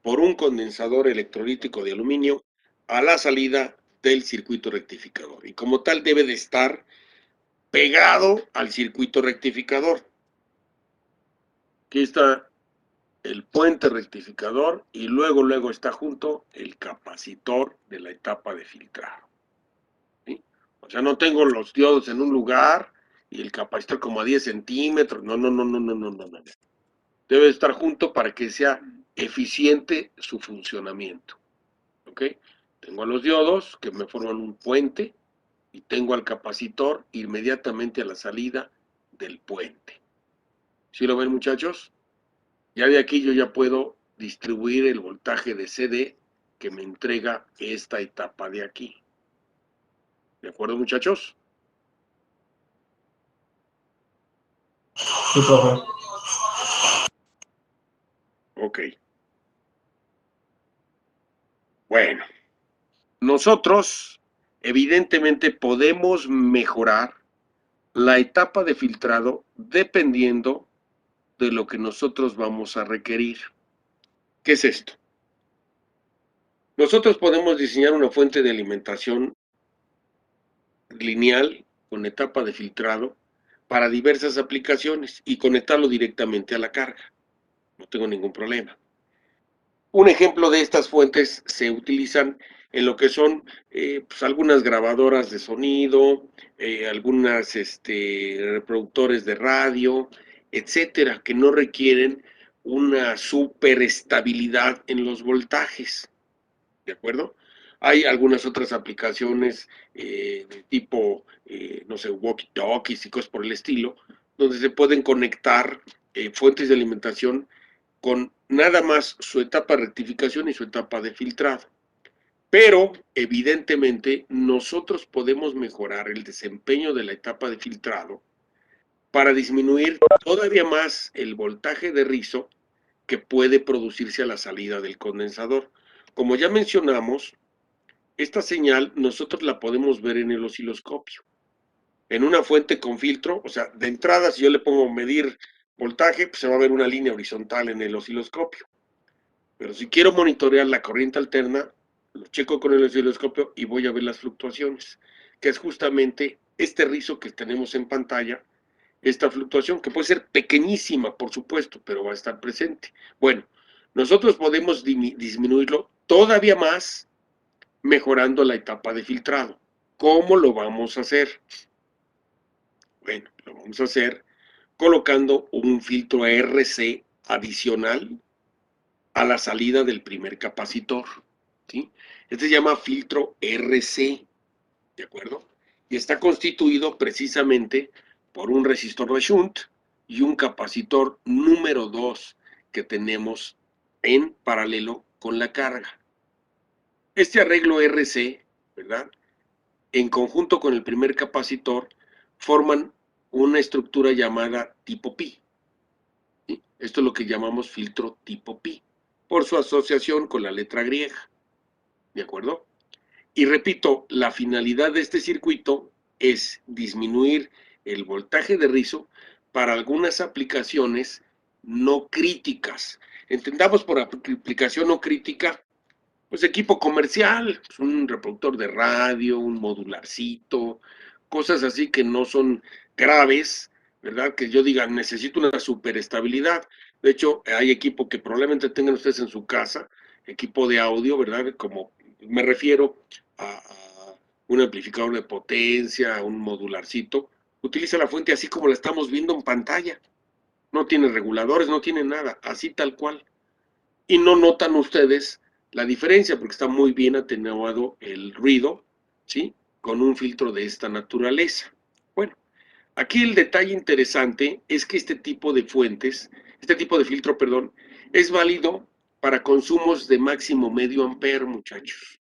por un condensador electrolítico de aluminio a la salida del circuito rectificador. Y como tal debe de estar pegado al circuito rectificador. Aquí está el puente rectificador y luego está junto el capacitor de la etapa de filtrado. ¿Sí? O sea, no tengo los diodos en un lugar y el capacitor como a 10 centímetros. No. Debe estar junto para que sea eficiente su funcionamiento. ¿Ok? Tengo a los diodos que me forman un puente y tengo al capacitor inmediatamente a la salida del puente. ¿Sí lo ven, muchachos? Ya de aquí yo ya puedo distribuir el voltaje de CD que me entrega esta etapa de aquí. ¿De acuerdo, muchachos? Sí, profe. Ok. Bueno, nosotros evidentemente podemos mejorar la etapa de filtrado dependiendo de lo que nosotros vamos a requerir. ¿Qué es esto? Nosotros podemos diseñar una fuente de alimentación lineal con etapa de filtrado para diversas aplicaciones y conectarlo directamente a la carga. No tengo ningún problema. Un ejemplo de estas fuentes se utilizan en lo que son pues algunas grabadoras de sonido, algunas reproductores de radio, etcétera, que no requieren una superestabilidad en los voltajes. ¿De acuerdo? Hay algunas otras aplicaciones de tipo, no sé, walkie-talkies y cosas por el estilo, donde se pueden conectar fuentes de alimentación con nada más su etapa de rectificación y su etapa de filtrado. Pero, evidentemente, nosotros podemos mejorar el desempeño de la etapa de filtrado para disminuir todavía más el voltaje de rizo que puede producirse a la salida del condensador. Como ya mencionamos, esta señal nosotros la podemos ver en el osciloscopio. En una fuente con filtro, o sea, de entrada, si yo le pongo medir voltaje, pues se va a ver una línea horizontal en el osciloscopio. Pero si quiero monitorear la corriente alterna, lo checo con el osciloscopio y voy a ver las fluctuaciones, que es justamente este rizo que tenemos en pantalla, esta fluctuación, que puede ser pequeñísima, por supuesto, pero va a estar presente. Bueno, nosotros podemos disminuirlo todavía más mejorando la etapa de filtrado. ¿Cómo lo vamos a hacer? Bueno, lo vamos a hacer colocando un filtro RC adicional a la salida del primer capacitor, ¿sí? Este se llama filtro RC, ¿de acuerdo? Y está constituido precisamente por un resistor de shunt y un capacitor número 2 que tenemos en paralelo con la carga. Este arreglo RC, ¿verdad?, en conjunto con el primer capacitor, forman una estructura llamada tipo pi. ¿Sí? Esto es lo que llamamos filtro tipo pi, por su asociación con la letra griega. ¿De acuerdo? Y repito, la finalidad de este circuito es disminuir el voltaje de rizo para algunas aplicaciones no críticas. Entendamos por aplicación no crítica, pues equipo comercial, pues un reproductor de radio, un modularcito, cosas así que no son graves, ¿verdad? Que yo diga, necesito una superestabilidad. De hecho, hay equipo que probablemente tengan ustedes en su casa, equipo de audio, ¿verdad? Como me refiero a un amplificador de potencia, un modularcito, utiliza la fuente así como la estamos viendo en pantalla. No tiene reguladores, no tiene nada, así tal cual. Y no notan ustedes la diferencia porque está muy bien atenuado el ruido, ¿sí?, con un filtro de esta naturaleza. Bueno, aquí el detalle interesante es que este tipo de fuentes, este tipo de filtro, perdón, es válido para consumos de máximo medio ampere, muchachos.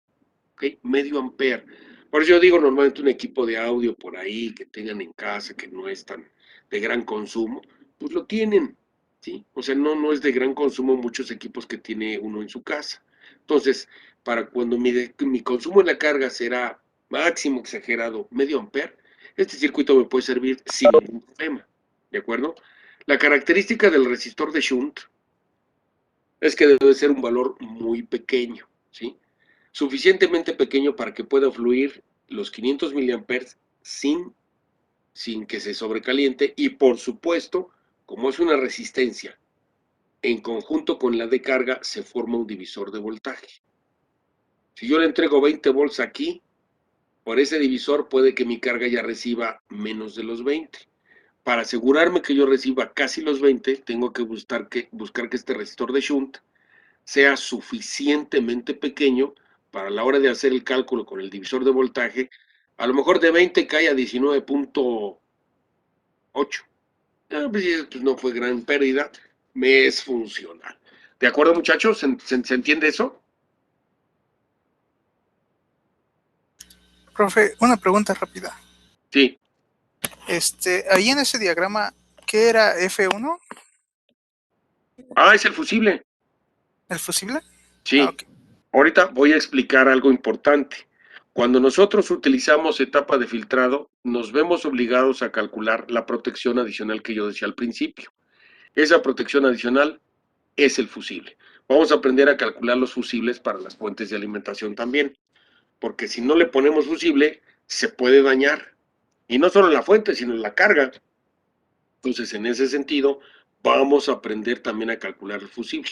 ¿Ok? Medio ampere. Por eso yo digo normalmente un equipo de audio por ahí que tengan en casa, que no es tan de gran consumo, pues lo tienen, ¿sí? O sea, no es de gran consumo muchos equipos que tiene uno en su casa. Entonces, para cuando mi consumo en la carga será máximo exagerado medio ampere, este circuito me puede servir sin ningún problema, ¿de acuerdo? La característica del resistor de shunt es que debe ser un valor muy pequeño, ¿sí? Suficientemente pequeño para que pueda fluir los 500 miliamperes sin que se sobrecaliente y, por supuesto, como es una resistencia, en conjunto con la de carga se forma un divisor de voltaje. Si yo le entrego 20 volts aquí, por ese divisor puede que mi carga ya reciba menos de los 20. Para asegurarme que yo reciba casi los 20, tengo que buscar que este resistor de shunt sea suficientemente pequeño para la hora de hacer el cálculo con el divisor de voltaje, a lo mejor de 20 cae a 19.8. Pues no fue gran pérdida, me es funcional. ¿De acuerdo, muchachos? ¿Se entiende eso? Profe, una pregunta rápida. Sí. Ahí en ese diagrama, ¿qué era F1? Es el fusible. ¿El fusible? Sí. Okay. Ahorita voy a explicar algo importante. Cuando nosotros utilizamos etapa de filtrado, nos vemos obligados a calcular la protección adicional que yo decía al principio. Esa protección adicional es el fusible. Vamos a aprender a calcular los fusibles para las fuentes de alimentación también, porque si no le ponemos fusible, se puede dañar. Y no solo la fuente, sino la carga. Entonces, en ese sentido, vamos a aprender también a calcular el fusible.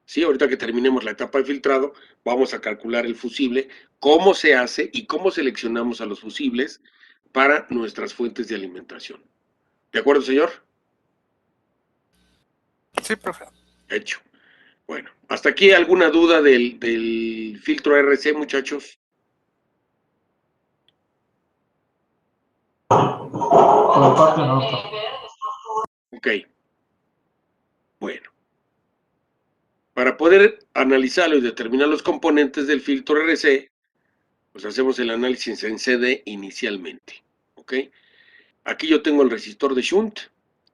Sí, ahorita que terminemos la etapa de filtrado, vamos a calcular el fusible, cómo se hace y cómo seleccionamos a los fusibles para nuestras fuentes de alimentación. ¿De acuerdo, señor? Sí, profe. Hecho. Bueno, hasta aquí alguna duda del filtro RC, muchachos. Por mi parte no, profe. Ok. Bueno. Para poder analizarlo y determinar los componentes del filtro RC, pues hacemos el análisis en CD inicialmente. ¿Ok? Aquí yo tengo el resistor de shunt,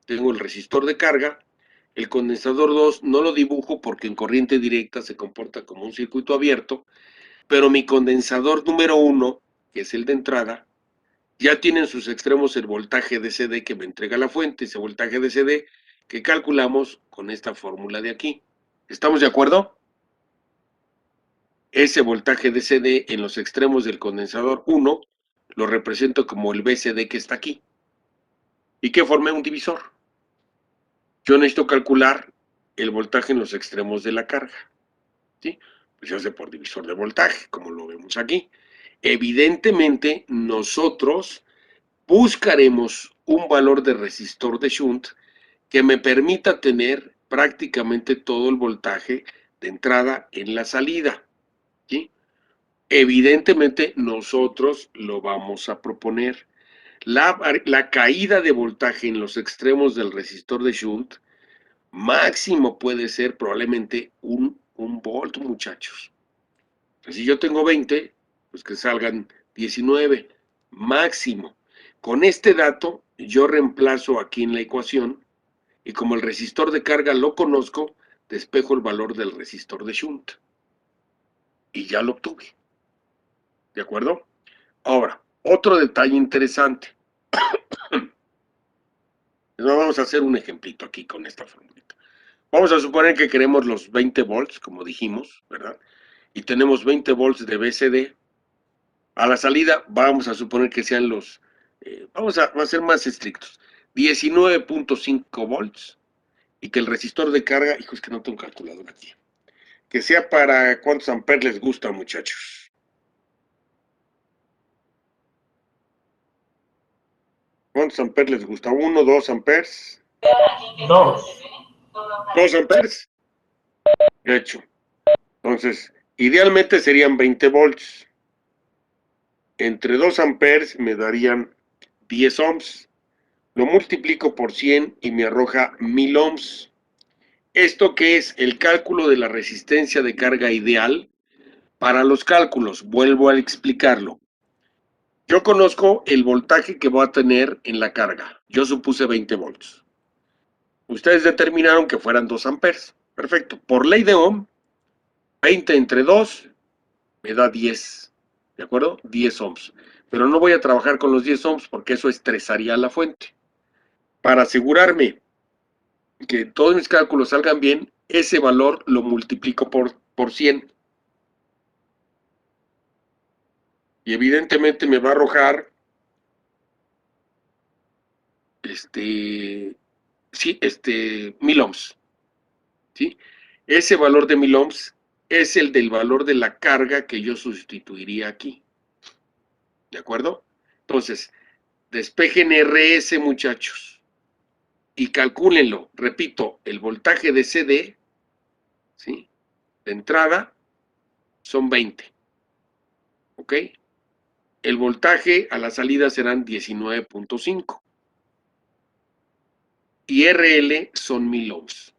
tengo el resistor de carga, el condensador 2 no lo dibujo porque en corriente directa se comporta como un circuito abierto, pero mi condensador número 1, que es el de entrada, ya tiene en sus extremos el voltaje de CD que me entrega la fuente, ese voltaje de CD que calculamos con esta fórmula de aquí. ¿Estamos de acuerdo? Ese voltaje de CD en los extremos del condensador 1 lo represento como el BCD que está aquí. ¿Y qué formé un divisor? Yo necesito calcular el voltaje en los extremos de la carga. ¿Sí? Pues se hace por divisor de voltaje, como lo vemos aquí. Evidentemente, nosotros buscaremos un valor de resistor de shunt que me permita tener prácticamente todo el voltaje de entrada en la salida. ¿Sí? Evidentemente, nosotros lo vamos a proponer. la caída de voltaje en los extremos del resistor de shunt máximo puede ser probablemente un volt, muchachos. Si yo tengo 20, pues que salgan 19 máximo. Con este dato yo reemplazo aquí en la ecuación y como el resistor de carga lo conozco, despejo el valor del resistor de shunt. Y ya lo obtuve. ¿De acuerdo? Ahora, otro detalle interesante. Vamos a hacer un ejemplito aquí con esta formulita. Vamos a suponer que queremos los 20 volts, como dijimos, ¿verdad? Y tenemos 20 volts de BCD. A la salida vamos a suponer que sean los, vamos a ser más estrictos, 19.5 volts y que el resistor de carga, hijo, es que no tengo un calculador aquí, que sea para cuántos amperes les gusta, muchachos. ¿Cuántos amperes les gusta? ¿1, 2 amperes? 2. 2 amperes. De hecho. Entonces, idealmente serían 20 volts. Entre 2 amperes me darían 10 ohms. Lo multiplico por 100 y me arroja 1000 ohms. ¿Esto qué es? El cálculo de la resistencia de carga ideal. Para los cálculos, vuelvo a explicarlo. Yo conozco el voltaje que voy a tener en la carga. Yo supuse 20 volts. Ustedes determinaron que fueran 2 amperes. Perfecto. Por ley de Ohm, 20 entre 2 me da 10. ¿De acuerdo? 10 ohms. Pero no voy a trabajar con los 10 ohms porque eso estresaría la fuente. Para asegurarme que todos mis cálculos salgan bien, ese valor lo multiplico por 100. Y evidentemente me va a arrojar, sí, 1000 ohms. ¿Sí? Ese valor de 1000 ohms es el del valor de la carga que yo sustituiría aquí. ¿De acuerdo? Entonces, despejen RS, muchachos, y calcúlenlo. Repito, el voltaje de CD, ¿sí? De entrada son 20. ¿Ok? El voltaje a la salida serán 19.5. Y RL son 1000 ohms.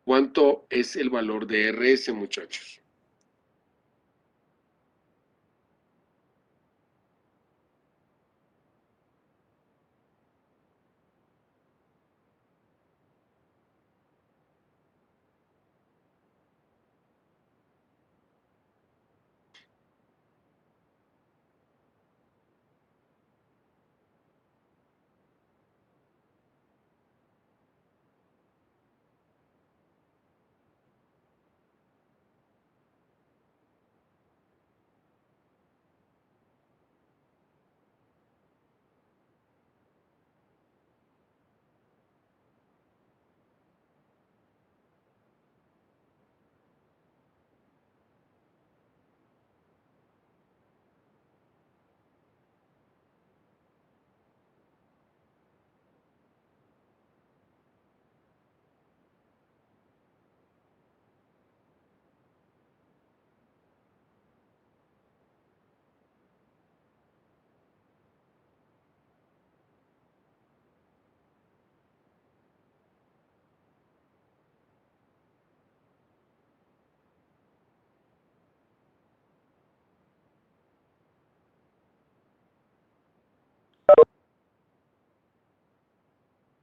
¿Cuánto es el valor de RS, muchachos?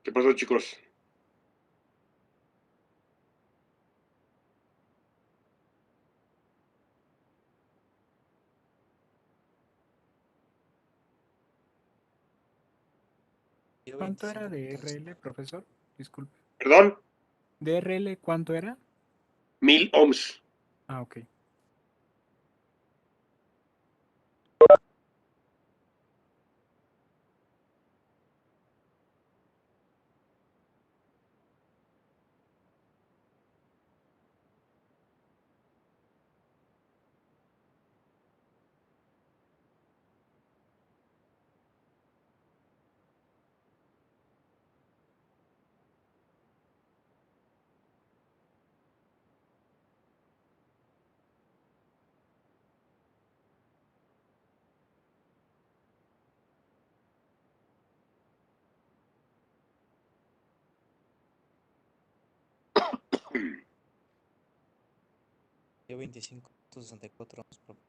¿Qué pasó, chicos? ¿Cuánto era de RL, profesor? Disculpe. ¿Perdón? ¿De RL cuánto era? 1000 ohms. Ah, ok. Yo 25.64 ohms, profe.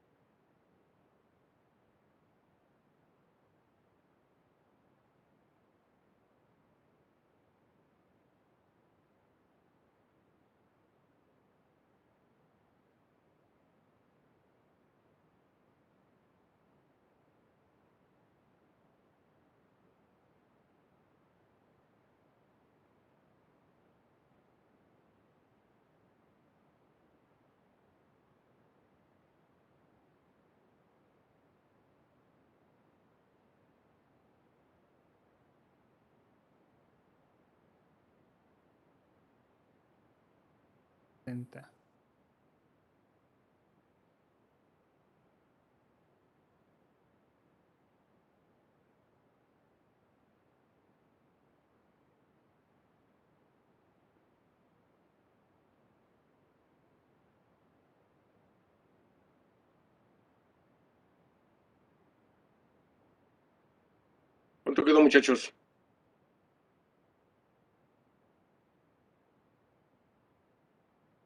¿Cuánto quedó, muchachos?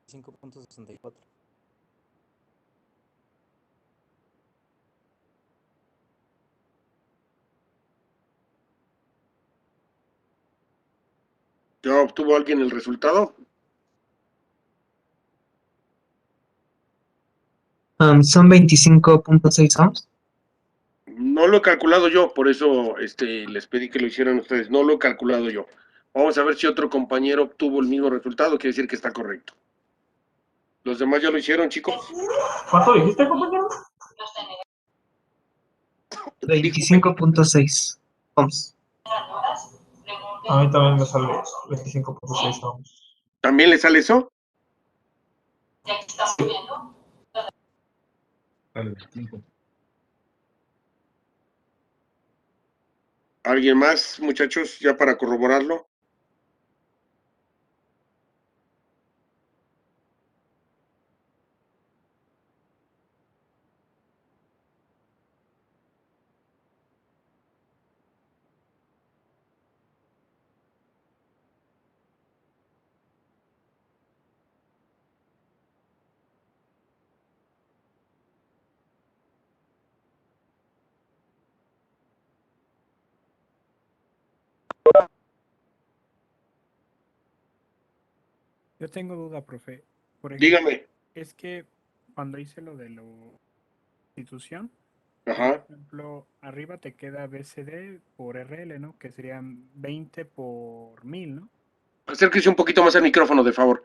5.64. ¿Ya obtuvo alguien el resultado? Son 25.6 ohms. No lo he calculado yo, por eso les pedí que lo hicieran ustedes. No lo he calculado yo. Vamos a ver si otro compañero obtuvo el mismo resultado, quiere decir que está correcto. ¿Los demás ya lo hicieron, chicos? ¿Cuánto dijiste, compañero? 25.6 ohms. A mí también me sale 25.6 ohms. ¿También le sale eso? ¿Alguien más, muchachos, ya para corroborarlo? Yo tengo duda, profe. Por ejemplo, Dígame. es que cuando hice lo de la institución, por Ajá. ejemplo, arriba te queda BCD por RL, ¿no? Que serían 20 por 1000, ¿no? Acérquese un poquito más al micrófono, de favor.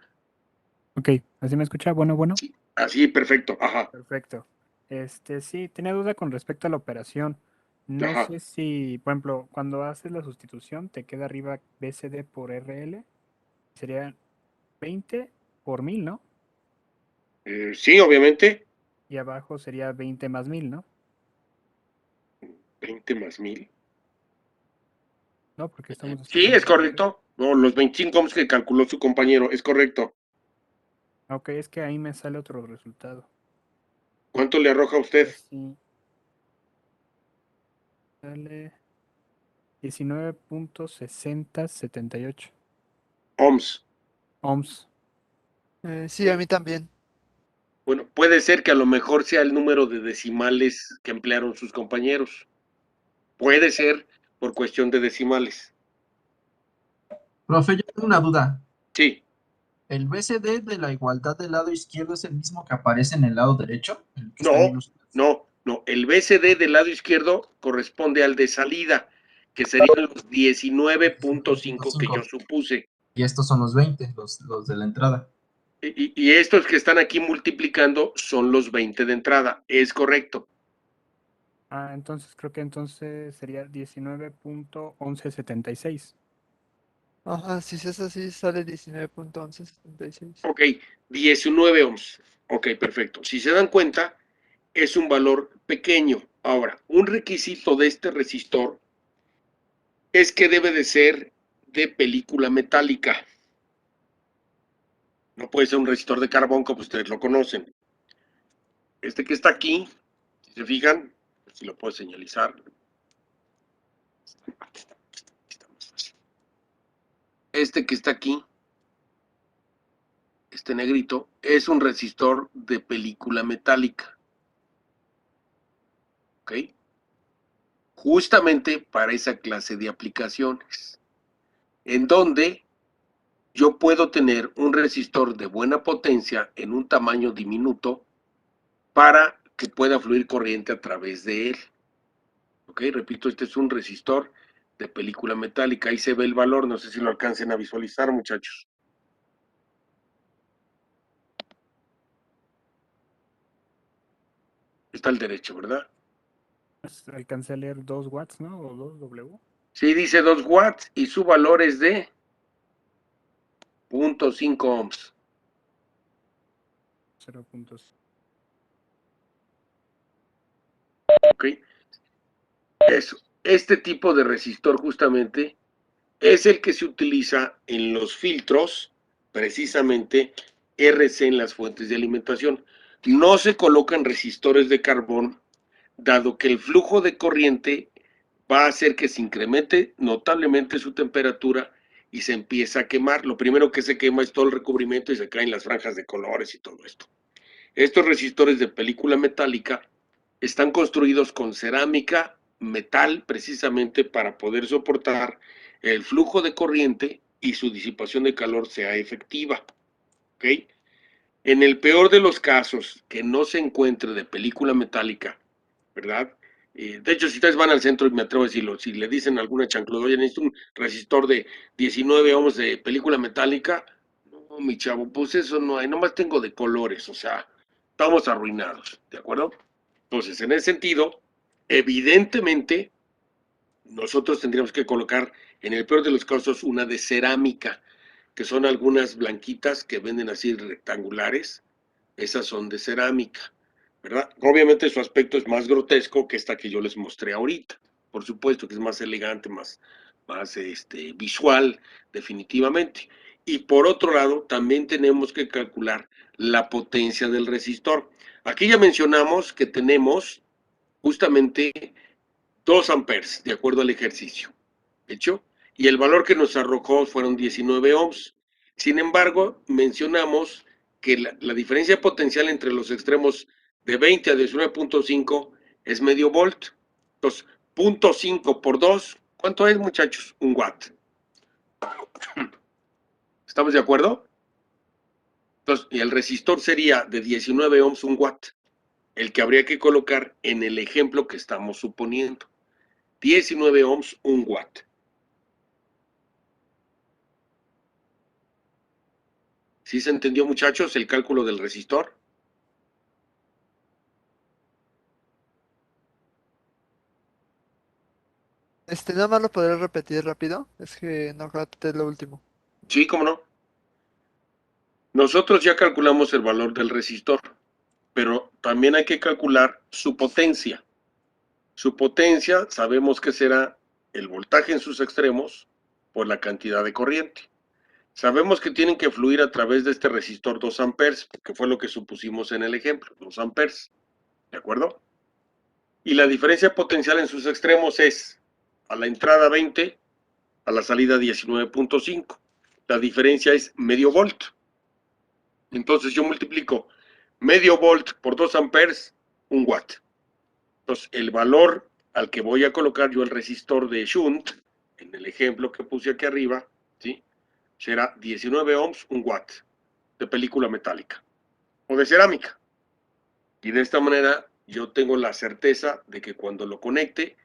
Ok, ¿así me escucha? Bueno. Así, perfecto. Ajá. Perfecto. Sí, tenía duda con respecto a la operación. No Ajá. sé si, por ejemplo, cuando haces la sustitución, te queda arriba BCD por RL. Sería 20 por 1000, ¿no? Sí, obviamente. Y abajo sería 20 más 1000, ¿no? 20 más 1000. No, porque estamos Sí, es escribiendo RL. correcto. No, los 25 ohms que calculó su compañero, es correcto. Ok, es que ahí me sale otro resultado. ¿Cuánto le arroja a usted? Así. Sale 19.6078 Ohms. ohms. Sí, a mí también. Bueno, puede ser que a lo mejor sea el número de decimales que emplearon sus compañeros. Puede ser por cuestión de decimales. Profe, yo tengo una duda. Sí, ¿El BCD de la igualdad del lado izquierdo es el mismo que aparece en el lado derecho? ¿El que está en no, minúsculas? no. El BCD del lado izquierdo corresponde al de salida, que serían los 19.5 que yo 5. supuse. Y estos son los 20, los de la entrada. Y estos que están aquí multiplicando son los 20 de entrada. Es correcto. Ah, entonces creo que entonces sería 19.1176. Ajá, si es así, sale 19.1176. Ok, 19 ohms. Ok, perfecto. Si se dan cuenta, es un valor pequeño. Ahora, un requisito de este resistor es que debe de ser de película metálica. No puede ser un resistor de carbón como ustedes lo conocen. Este que está aquí, si se fijan, si lo puedo señalizar. Este que está aquí este negrito, es un resistor de película metálica. ¿Ok? Justamente para esa clase de aplicaciones, en donde yo puedo tener un resistor de buena potencia en un tamaño diminuto para que pueda fluir corriente a través de él. ¿Ok? Repito, este es un resistor de película metálica. Ahí se ve el valor, no sé si lo alcancen a visualizar, muchachos. Está al derecho, ¿verdad? Alcancé a leer 2 watts, ¿no? O 2 W. Sí, dice 2 watts y su valor es de 0.5 ohms. 0.5. ¿Ok? Eso. Este tipo de resistor justamente es el que se utiliza en los filtros, precisamente RC en las fuentes de alimentación. No se colocan resistores de carbón, dado que el flujo de corriente va a hacer que se incremente notablemente su temperatura y se empieza a quemar. Lo primero que se quema es todo el recubrimiento y se caen las franjas de colores y todo esto. Estos resistores de película metálica están construidos con cerámica, metal, precisamente para poder soportar el flujo de corriente y su disipación de calor sea efectiva. ¿Ok? En el peor de los casos, que no se encuentre de película metálica, ¿verdad? De hecho, si ustedes van al centro, y me atrevo a decirlo, si le dicen a alguna chancluda, oye, necesito un resistor de 19 ohms de película metálica, no, mi chavo, pues eso no hay, nomás tengo de colores, o sea, estamos arruinados, ¿de acuerdo? Entonces, en ese sentido, evidentemente, nosotros tendríamos que colocar, en el peor de los casos, una de cerámica, que son algunas blanquitas que venden así rectangulares, esas son de cerámica, ¿verdad? Obviamente su aspecto es más grotesco que esta que yo les mostré ahorita, por supuesto que es más elegante, más visual, definitivamente. Y por otro lado, también tenemos que calcular la potencia del resistor. Aquí ya mencionamos que tenemos justamente 2 amperes, de acuerdo al ejercicio, ¿hecho? Y el valor que nos arrojó fueron 19 ohms. Sin embargo, mencionamos que la diferencia potencial entre los extremos de 20 a 19.5 es medio volt. Entonces, 0.5 por 2, ¿cuánto es, muchachos? 1 watt. ¿Estamos de acuerdo? Entonces, y el resistor sería de 19 ohms, 1 watt, el que habría que colocar en el ejemplo que estamos suponiendo. 19 ohms, 1 watt. ¿Sí se entendió, muchachos, el cálculo del resistor? Nada más lo podré repetir rápido. Es que no capté lo último. Sí, cómo no. Nosotros ya calculamos el valor del resistor, pero también hay que calcular su potencia. Su potencia sabemos que será el voltaje en sus extremos por la cantidad de corriente. Sabemos que tienen que fluir a través de este resistor 2 amperes, que fue lo que supusimos en el ejemplo, 2 amperes. ¿De acuerdo? Y la diferencia potencial en sus extremos es a la entrada 20, a la salida 19.5. La diferencia es medio volt. Entonces yo multiplico medio volt por 2 amperes, 1 watt. Entonces el valor al que voy a colocar yo el resistor de shunt, en el ejemplo que puse aquí arriba, ¿sí? Será 19 ohms, 1 watt de película metálica o de cerámica. Y de esta manera yo tengo la certeza de que cuando lo conecte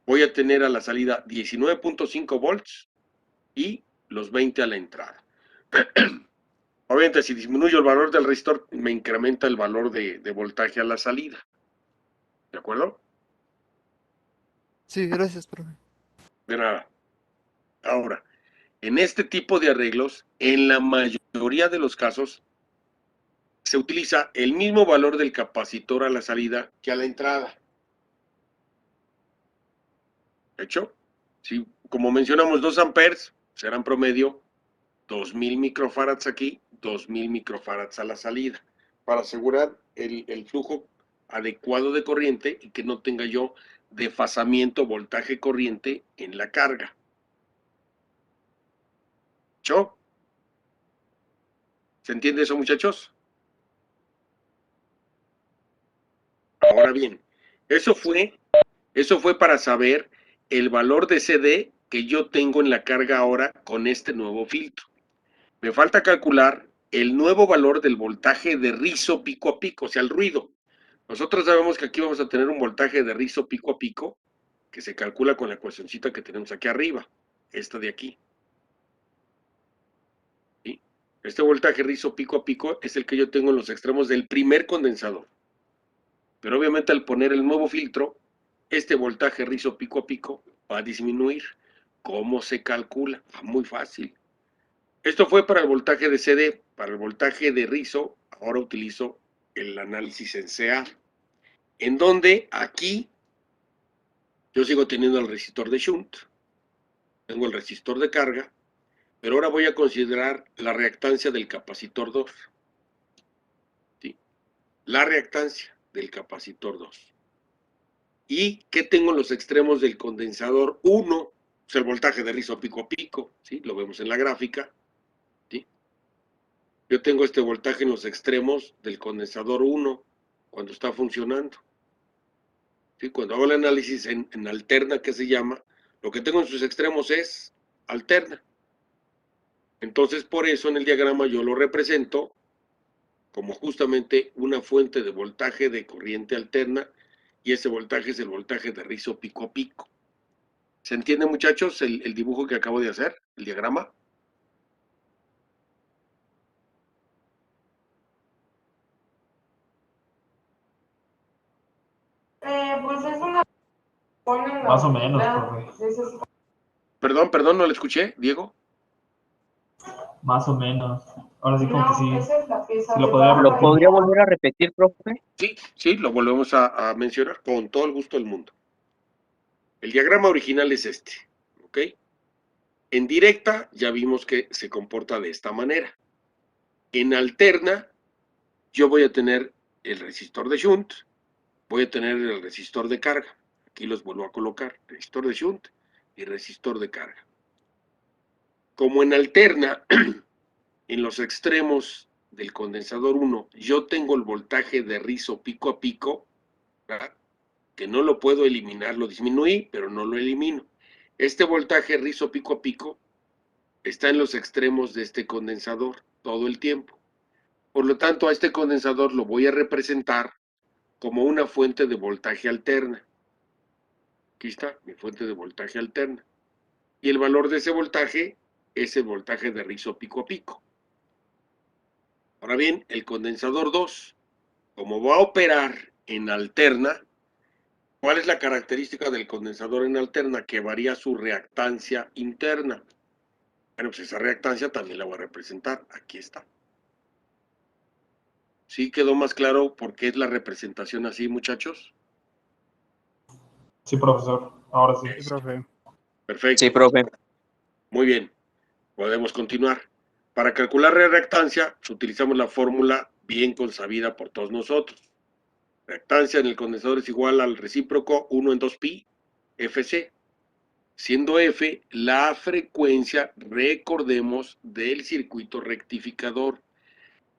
voy a tener a la salida 19.5 volts y los 20 a la entrada. Obviamente, si disminuyo el valor del resistor, me incrementa el valor de voltaje a la salida. ¿De acuerdo? Sí, gracias, profe. De nada. Ahora, en este tipo de arreglos, en la mayoría de los casos, se utiliza el mismo valor del capacitor a la salida que a la entrada. ¿Hecho? Si, como mencionamos, 2 amperes serán promedio 2000 microfarads aquí, 2000 microfarads a la salida, para asegurar el flujo adecuado de corriente y que no tenga yo desfasamiento voltaje-corriente en la carga. ¿Hecho? ¿Se entiende eso, muchachos? Ahora bien, eso fue para saber el valor de CD que yo tengo en la carga ahora con este nuevo filtro. Me falta calcular el nuevo valor del voltaje de rizo pico a pico, o sea, el ruido. Nosotros sabemos que aquí vamos a tener un voltaje de rizo pico a pico que se calcula con la ecuacioncita que tenemos aquí arriba, esta de aquí. ¿Sí? Este voltaje rizo pico a pico es el que yo tengo en los extremos del primer condensador. Pero obviamente al poner el nuevo filtro, este voltaje rizo pico a pico va a disminuir. ¿Cómo se calcula? Muy fácil. Esto fue para el voltaje de CD. Para el voltaje de rizo, ahora utilizo el análisis en CA, en donde aquí yo sigo teniendo el resistor de shunt, tengo el resistor de carga, pero ahora voy a considerar la reactancia del capacitor 2. ¿Sí? La reactancia del capacitor 2. ¿Y qué tengo en los extremos del condensador 1? O sea, el voltaje de rizo pico a pico, ¿sí? Lo vemos en la gráfica. ¿Sí? Yo tengo este voltaje en los extremos del condensador 1 cuando está funcionando. ¿Sí? Cuando hago el análisis en alterna, que se llama, lo que tengo en sus extremos es alterna. Entonces, por eso en el diagrama yo lo represento como justamente una fuente de voltaje de corriente alterna, y ese voltaje es el voltaje de rizo pico a pico. ¿Se entiende, muchachos, el dibujo que acabo de hacer, el diagrama? Pues es una... Más o menos, profe. Perdón, no lo escuché, Diego. Más o menos. Ahora sí como que sí. Esa es la pieza. Sí lo podría ¿Lo podría volver a repetir, profe? Sí, lo volvemos a mencionar con todo el gusto del mundo. El diagrama original es este, ¿ok? En directa ya vimos que se comporta de esta manera. En alterna, yo voy a tener el resistor de shunt, voy a tener el resistor de carga. Aquí los vuelvo a colocar, resistor de shunt y resistor de carga. Como en alterna, en los extremos del condensador 1, yo tengo el voltaje de rizo pico a pico, ¿verdad? Que no lo puedo eliminar, lo disminuí, pero no lo elimino. Este voltaje rizo pico a pico está en los extremos de este condensador todo el tiempo. Por lo tanto, a este condensador lo voy a representar como una fuente de voltaje alterna. Aquí está, mi fuente de voltaje alterna. Y el valor de ese voltaje es el voltaje de rizo pico a pico. Ahora bien, el condensador 2, como va a operar en alterna, ¿cuál es la característica del condensador en alterna? Que varía su reactancia interna. Bueno, pues esa reactancia también la voy a representar. Aquí está. ¿Sí quedó más claro por qué es la representación así, muchachos? Sí, profesor. Ahora sí. Sí, profe. Perfecto. Sí, profe. Muy bien. Podemos continuar. Para calcular la reactancia, utilizamos la fórmula bien consabida por todos nosotros. Reactancia en el condensador es igual al recíproco 1 en 2pi, Fc. Siendo F la frecuencia, recordemos, del circuito rectificador.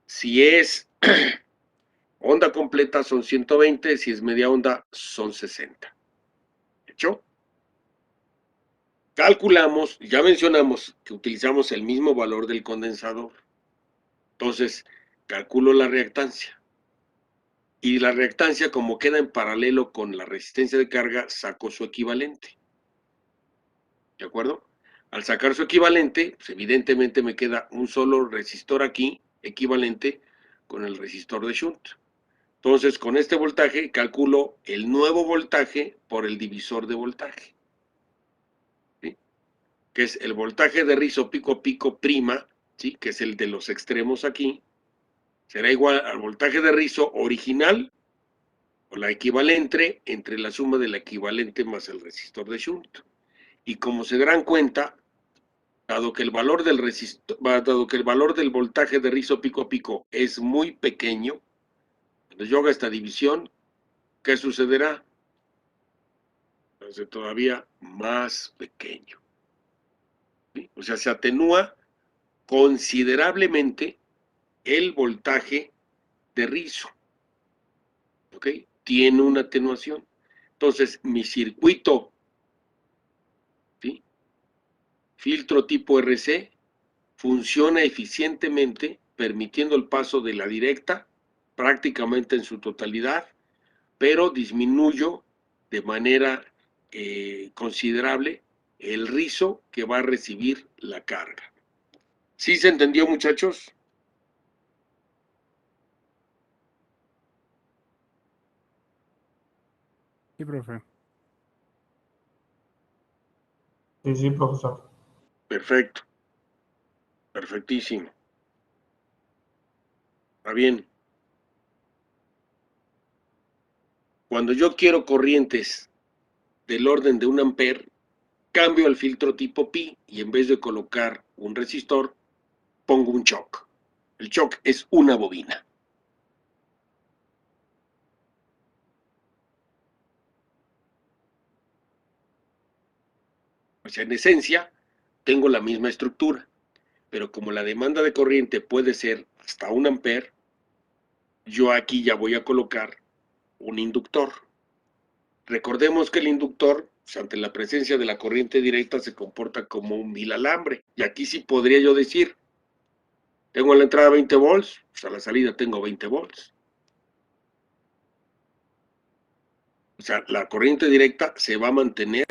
Si es onda completa son 120, si es media onda son 60. ¿Hecho? Calculamos, ya mencionamos que utilizamos el mismo valor del condensador. Entonces, calculo la reactancia. Y la reactancia, como queda en paralelo con la resistencia de carga, saco su equivalente. ¿De acuerdo? Al sacar su equivalente, pues evidentemente me queda un solo resistor aquí, equivalente con el resistor de shunt. Entonces, con este voltaje, calculo el nuevo voltaje por el divisor de voltaje. ¿Sí? Que es el voltaje de rizo pico a pico prima, ¿sí? Que es el de los extremos aquí, será igual al voltaje de rizo original, o la equivalente entre la suma del equivalente más el resistor de shunt. Y como se darán cuenta, dado que el valor del voltaje de rizo pico a pico es muy pequeño, cuando yo haga esta división, ¿qué sucederá? Entonces todavía más pequeño. ¿Sí? O sea, se atenúa considerablemente el voltaje de rizo. ¿Ok? Tiene una atenuación. Entonces, mi circuito, ¿sí?, filtro tipo RC, funciona eficientemente, permitiendo el paso de la directa prácticamente en su totalidad, pero disminuyo de manera considerable el rizo que va a recibir la carga. ¿Sí se entendió, muchachos? Sí, profe. Sí, sí, profesor. Perfecto. Perfectísimo. Está bien. Cuando yo quiero corrientes del orden de 1 amper, cambio al filtro tipo pi y en vez de colocar un resistor, pongo un choc. El choc es una bobina. O sea, en esencia, tengo la misma estructura, pero como la demanda de corriente puede ser hasta 1 amper, yo aquí ya voy a colocar un inductor. Recordemos que el inductor, pues, ante la presencia de la corriente directa, se comporta como un bilalambre. Y aquí sí podría yo decir, tengo en la entrada 20 volts, pues a la salida tengo 20 volts. O sea, la corriente directa se va a mantener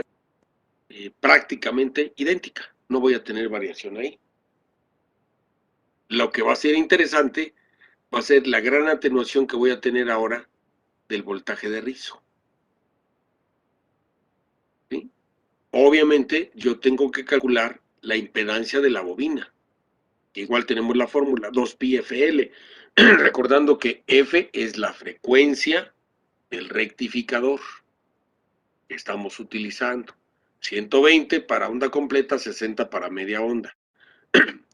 prácticamente idéntica. No voy a tener variación ahí. Lo que va a ser interesante va a ser la gran atenuación que voy a tener ahora del voltaje de rizo. ¿Sí? Obviamente, yo tengo que calcular la impedancia de la bobina. Igual tenemos la fórmula 2πfl, recordando que F es la frecuencia del rectificador que estamos utilizando. 120 para onda completa, 60 para media onda.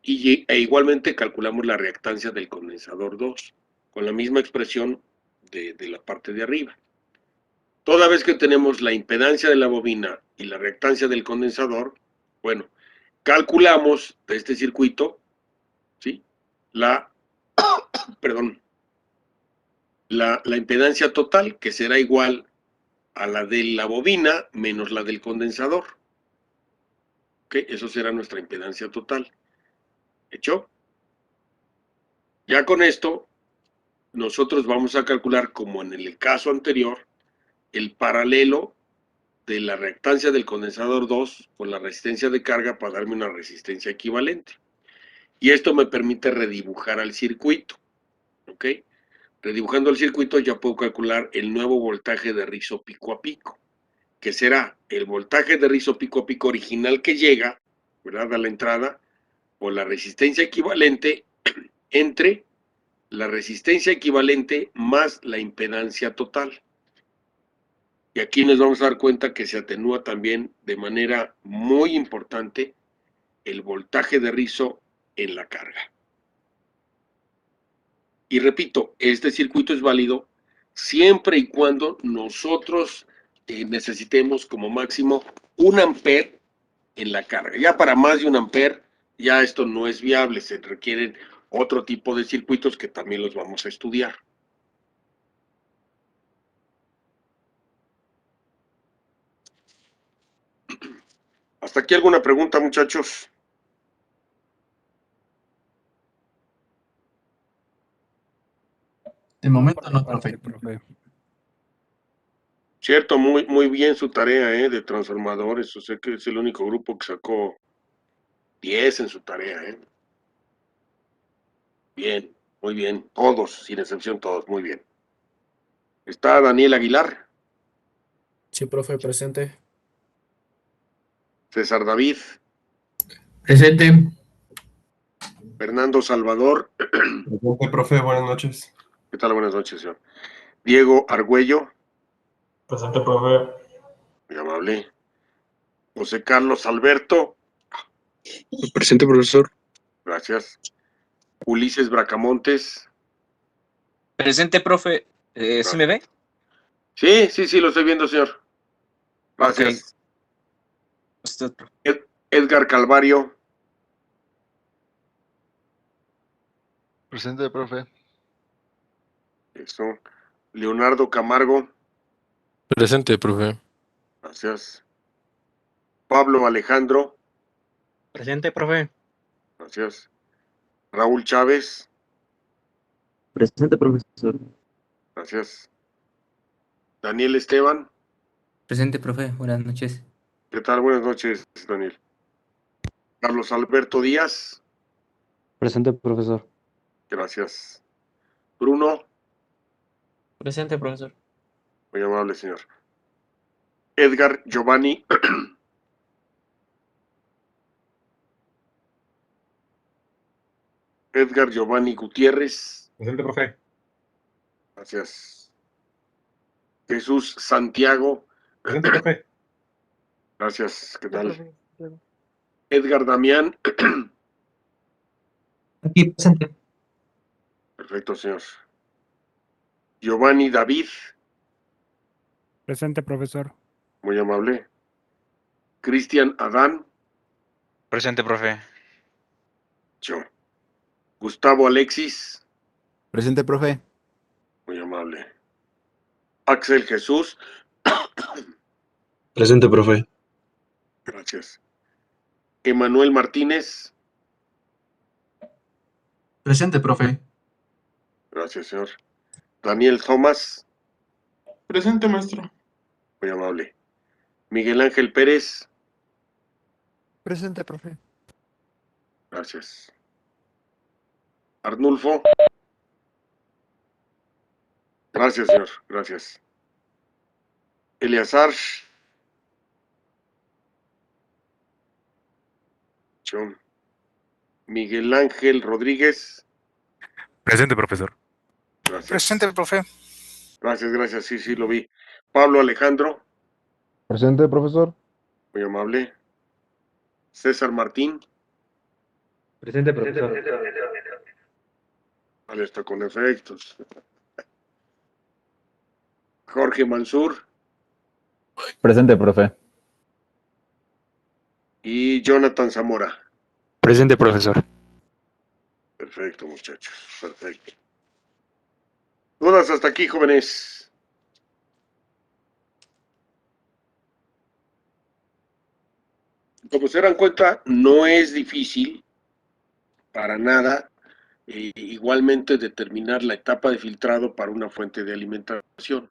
E igualmente calculamos la reactancia del condensador 2, con la misma expresión de la parte de arriba. Toda vez que tenemos la impedancia de la bobina y la reactancia del condensador, bueno, calculamos de este circuito, ¿sí?, la impedancia total, que será igual a la de la bobina menos la del condensador. ¿Ok? Eso será nuestra impedancia total. ¿Hecho? Ya con esto, nosotros vamos a calcular, como en el caso anterior, el paralelo de la reactancia del condensador 2 con la resistencia de carga para darme una resistencia equivalente. Y esto me permite redibujar al circuito. ¿Ok? Redibujando el circuito ya puedo calcular el nuevo voltaje de rizo pico a pico, que será el voltaje de rizo pico a pico original que llega, ¿verdad?, a la entrada, o la resistencia equivalente entre la resistencia equivalente más la impedancia total. Y aquí nos vamos a dar cuenta que se atenúa también de manera muy importante el voltaje de rizo en la carga. Y repito, este circuito es válido siempre y cuando nosotros necesitemos como máximo 1 amper en la carga. Ya para más de 1 amper, ya esto no es viable, se requieren otro tipo de circuitos que también los vamos a estudiar. ¿Hasta aquí alguna pregunta, muchachos? De momento no, profe. Cierto, muy bien su tarea de transformadores. O sea que es el único grupo que sacó 10 en su tarea. Bien, muy bien. Todos, sin excepción, todos. Muy bien. ¿Está Daniel Aguilar? Sí, profe, presente. César David. Presente. Fernando Salvador. Presente, profe, buenas noches. ¿Qué tal? Buenas noches, señor. Diego Argüello. Presente, profe. Muy amable. José Carlos Alberto. Presente, profesor. Gracias. Ulises Bracamontes. Presente, profe. ¿Sí me ve? Sí, lo estoy viendo, señor. Gracias. Usted, profe. Edgar Calvario. Presente, profe. Eso. Leonardo Camargo. Presente, profe. Gracias. Pablo Alejandro. Presente, profe. Gracias. Raúl Chávez. Presente, profesor. Gracias. Daniel Esteban. Presente, profe. Buenas noches. ¿Qué tal? Buenas noches, Daniel. Carlos Alberto Díaz. Presente, profesor. Gracias. Bruno. Presente, profesor. Muy amable, señor. Edgar Giovanni. Edgar Giovanni Gutiérrez. Presente, profe. Gracias. Jesús Santiago. Presente, profe. Gracias. ¿Qué tal? Edgar Damián. Aquí, presente. Perfecto, señor. Giovanni David. Presente, profesor. Muy amable. Cristian Adán. Presente, profe. Yo. Gustavo Alexis. Presente, profe. Muy amable. Axel Jesús. Presente, profe. Gracias. Emanuel Martínez. Presente, profe. Gracias, señor. Daniel Thomas. Presente, maestro. Muy amable. Miguel Ángel Pérez. Presente, profe. Gracias. Arnulfo. Gracias, señor. Gracias. Eleazar. John. Miguel Ángel Rodríguez. Presente, profesor. Gracias. Presente, profe. Gracias, gracias. Sí, sí, lo vi. Pablo Alejandro. Presente, profesor. Muy amable. César Martín. Presente, profesor. Vale, está con efectos. Jorge Mansur. Presente, profe. Y Jonathan Zamora. Presente, profesor. Perfecto, muchachos. Perfecto. ¿Dudas hasta aquí, jóvenes? Como se dan cuenta, no es difícil para nada igualmente determinar la etapa de filtrado para una fuente de alimentación.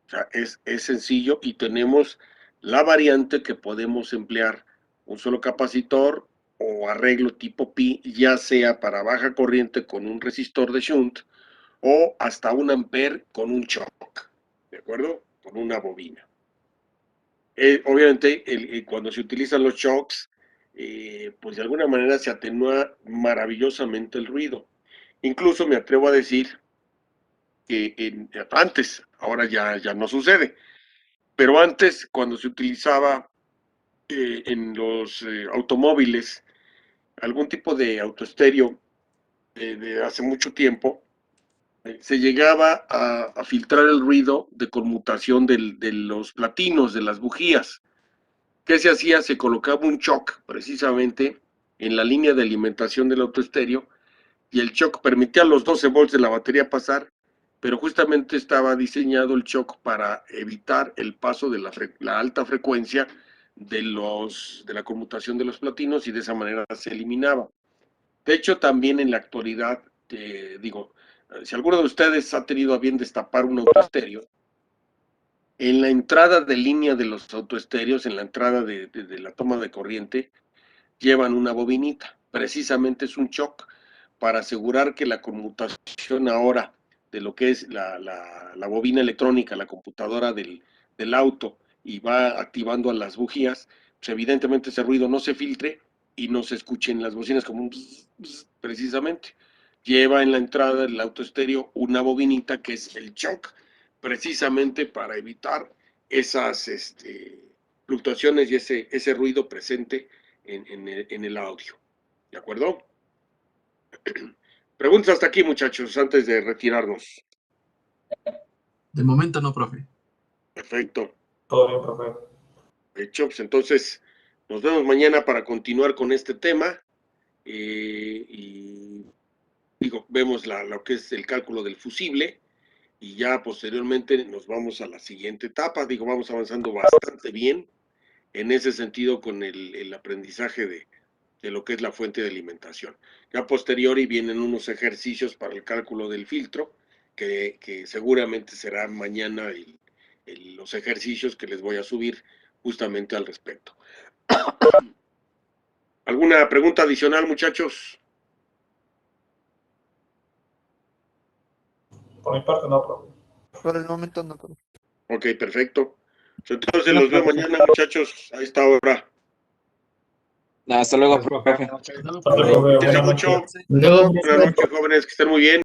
O sea, es sencillo y tenemos la variante que podemos emplear un solo capacitor o arreglo tipo pi, ya sea para baja corriente con un resistor de shunt o hasta 1 ampere con un choke, ¿de acuerdo? Con una bobina. Obviamente, cuando se utilizan los chokes, pues de alguna manera se atenúa maravillosamente el ruido. Incluso me atrevo a decir que antes, ahora ya no sucede, pero antes, cuando se utilizaba en los automóviles algún tipo de autoestéreo de hace mucho tiempo, se llegaba a filtrar el ruido de conmutación de los platinos, de las bujías. ¿Qué se hacía? Se colocaba un choke precisamente en la línea de alimentación del autoestéreo y el choke permitía los 12 volts de la batería pasar, pero justamente estaba diseñado el choke para evitar el paso de la alta frecuencia de la conmutación de los platinos y de esa manera se eliminaba. De hecho, también en la actualidad, si alguno de ustedes ha tenido a bien destapar un autoestéreo, en la entrada de línea de los autoestéreos, en la entrada de la toma de corriente, llevan una bobinita. Precisamente es un choke para asegurar que la conmutación ahora de lo que es la bobina electrónica, la computadora del auto, y va activando a las bujías, pues evidentemente ese ruido no se filtre y no se escuche en las bocinas como un bzz, bzz, precisamente. Lleva en la entrada del autoestéreo una bobinita que es el choke, precisamente para evitar esas fluctuaciones y ese ruido presente en el audio. ¿De acuerdo? Preguntas hasta aquí, muchachos, antes de retirarnos. De momento no, profe. Perfecto. Todo bien, profe. Hecho, pues entonces nos vemos mañana para continuar con este tema y digo, vemos lo que es el cálculo del fusible, y ya posteriormente nos vamos a la siguiente etapa. Digo, vamos avanzando bastante bien en ese sentido con el aprendizaje de lo que es la fuente de alimentación. Ya posteriori vienen unos ejercicios para el cálculo del filtro, que seguramente será mañana los ejercicios que les voy a subir justamente al respecto. ¿Alguna pregunta adicional, muchachos? Por mi parte, no, profe. Por el momento no, profe. Ok, perfecto. Entonces los veo mañana, muchachos, a esta hora. Hasta luego, profe. Cuídense mucho. Buenas noches, jóvenes, que estén muy bien.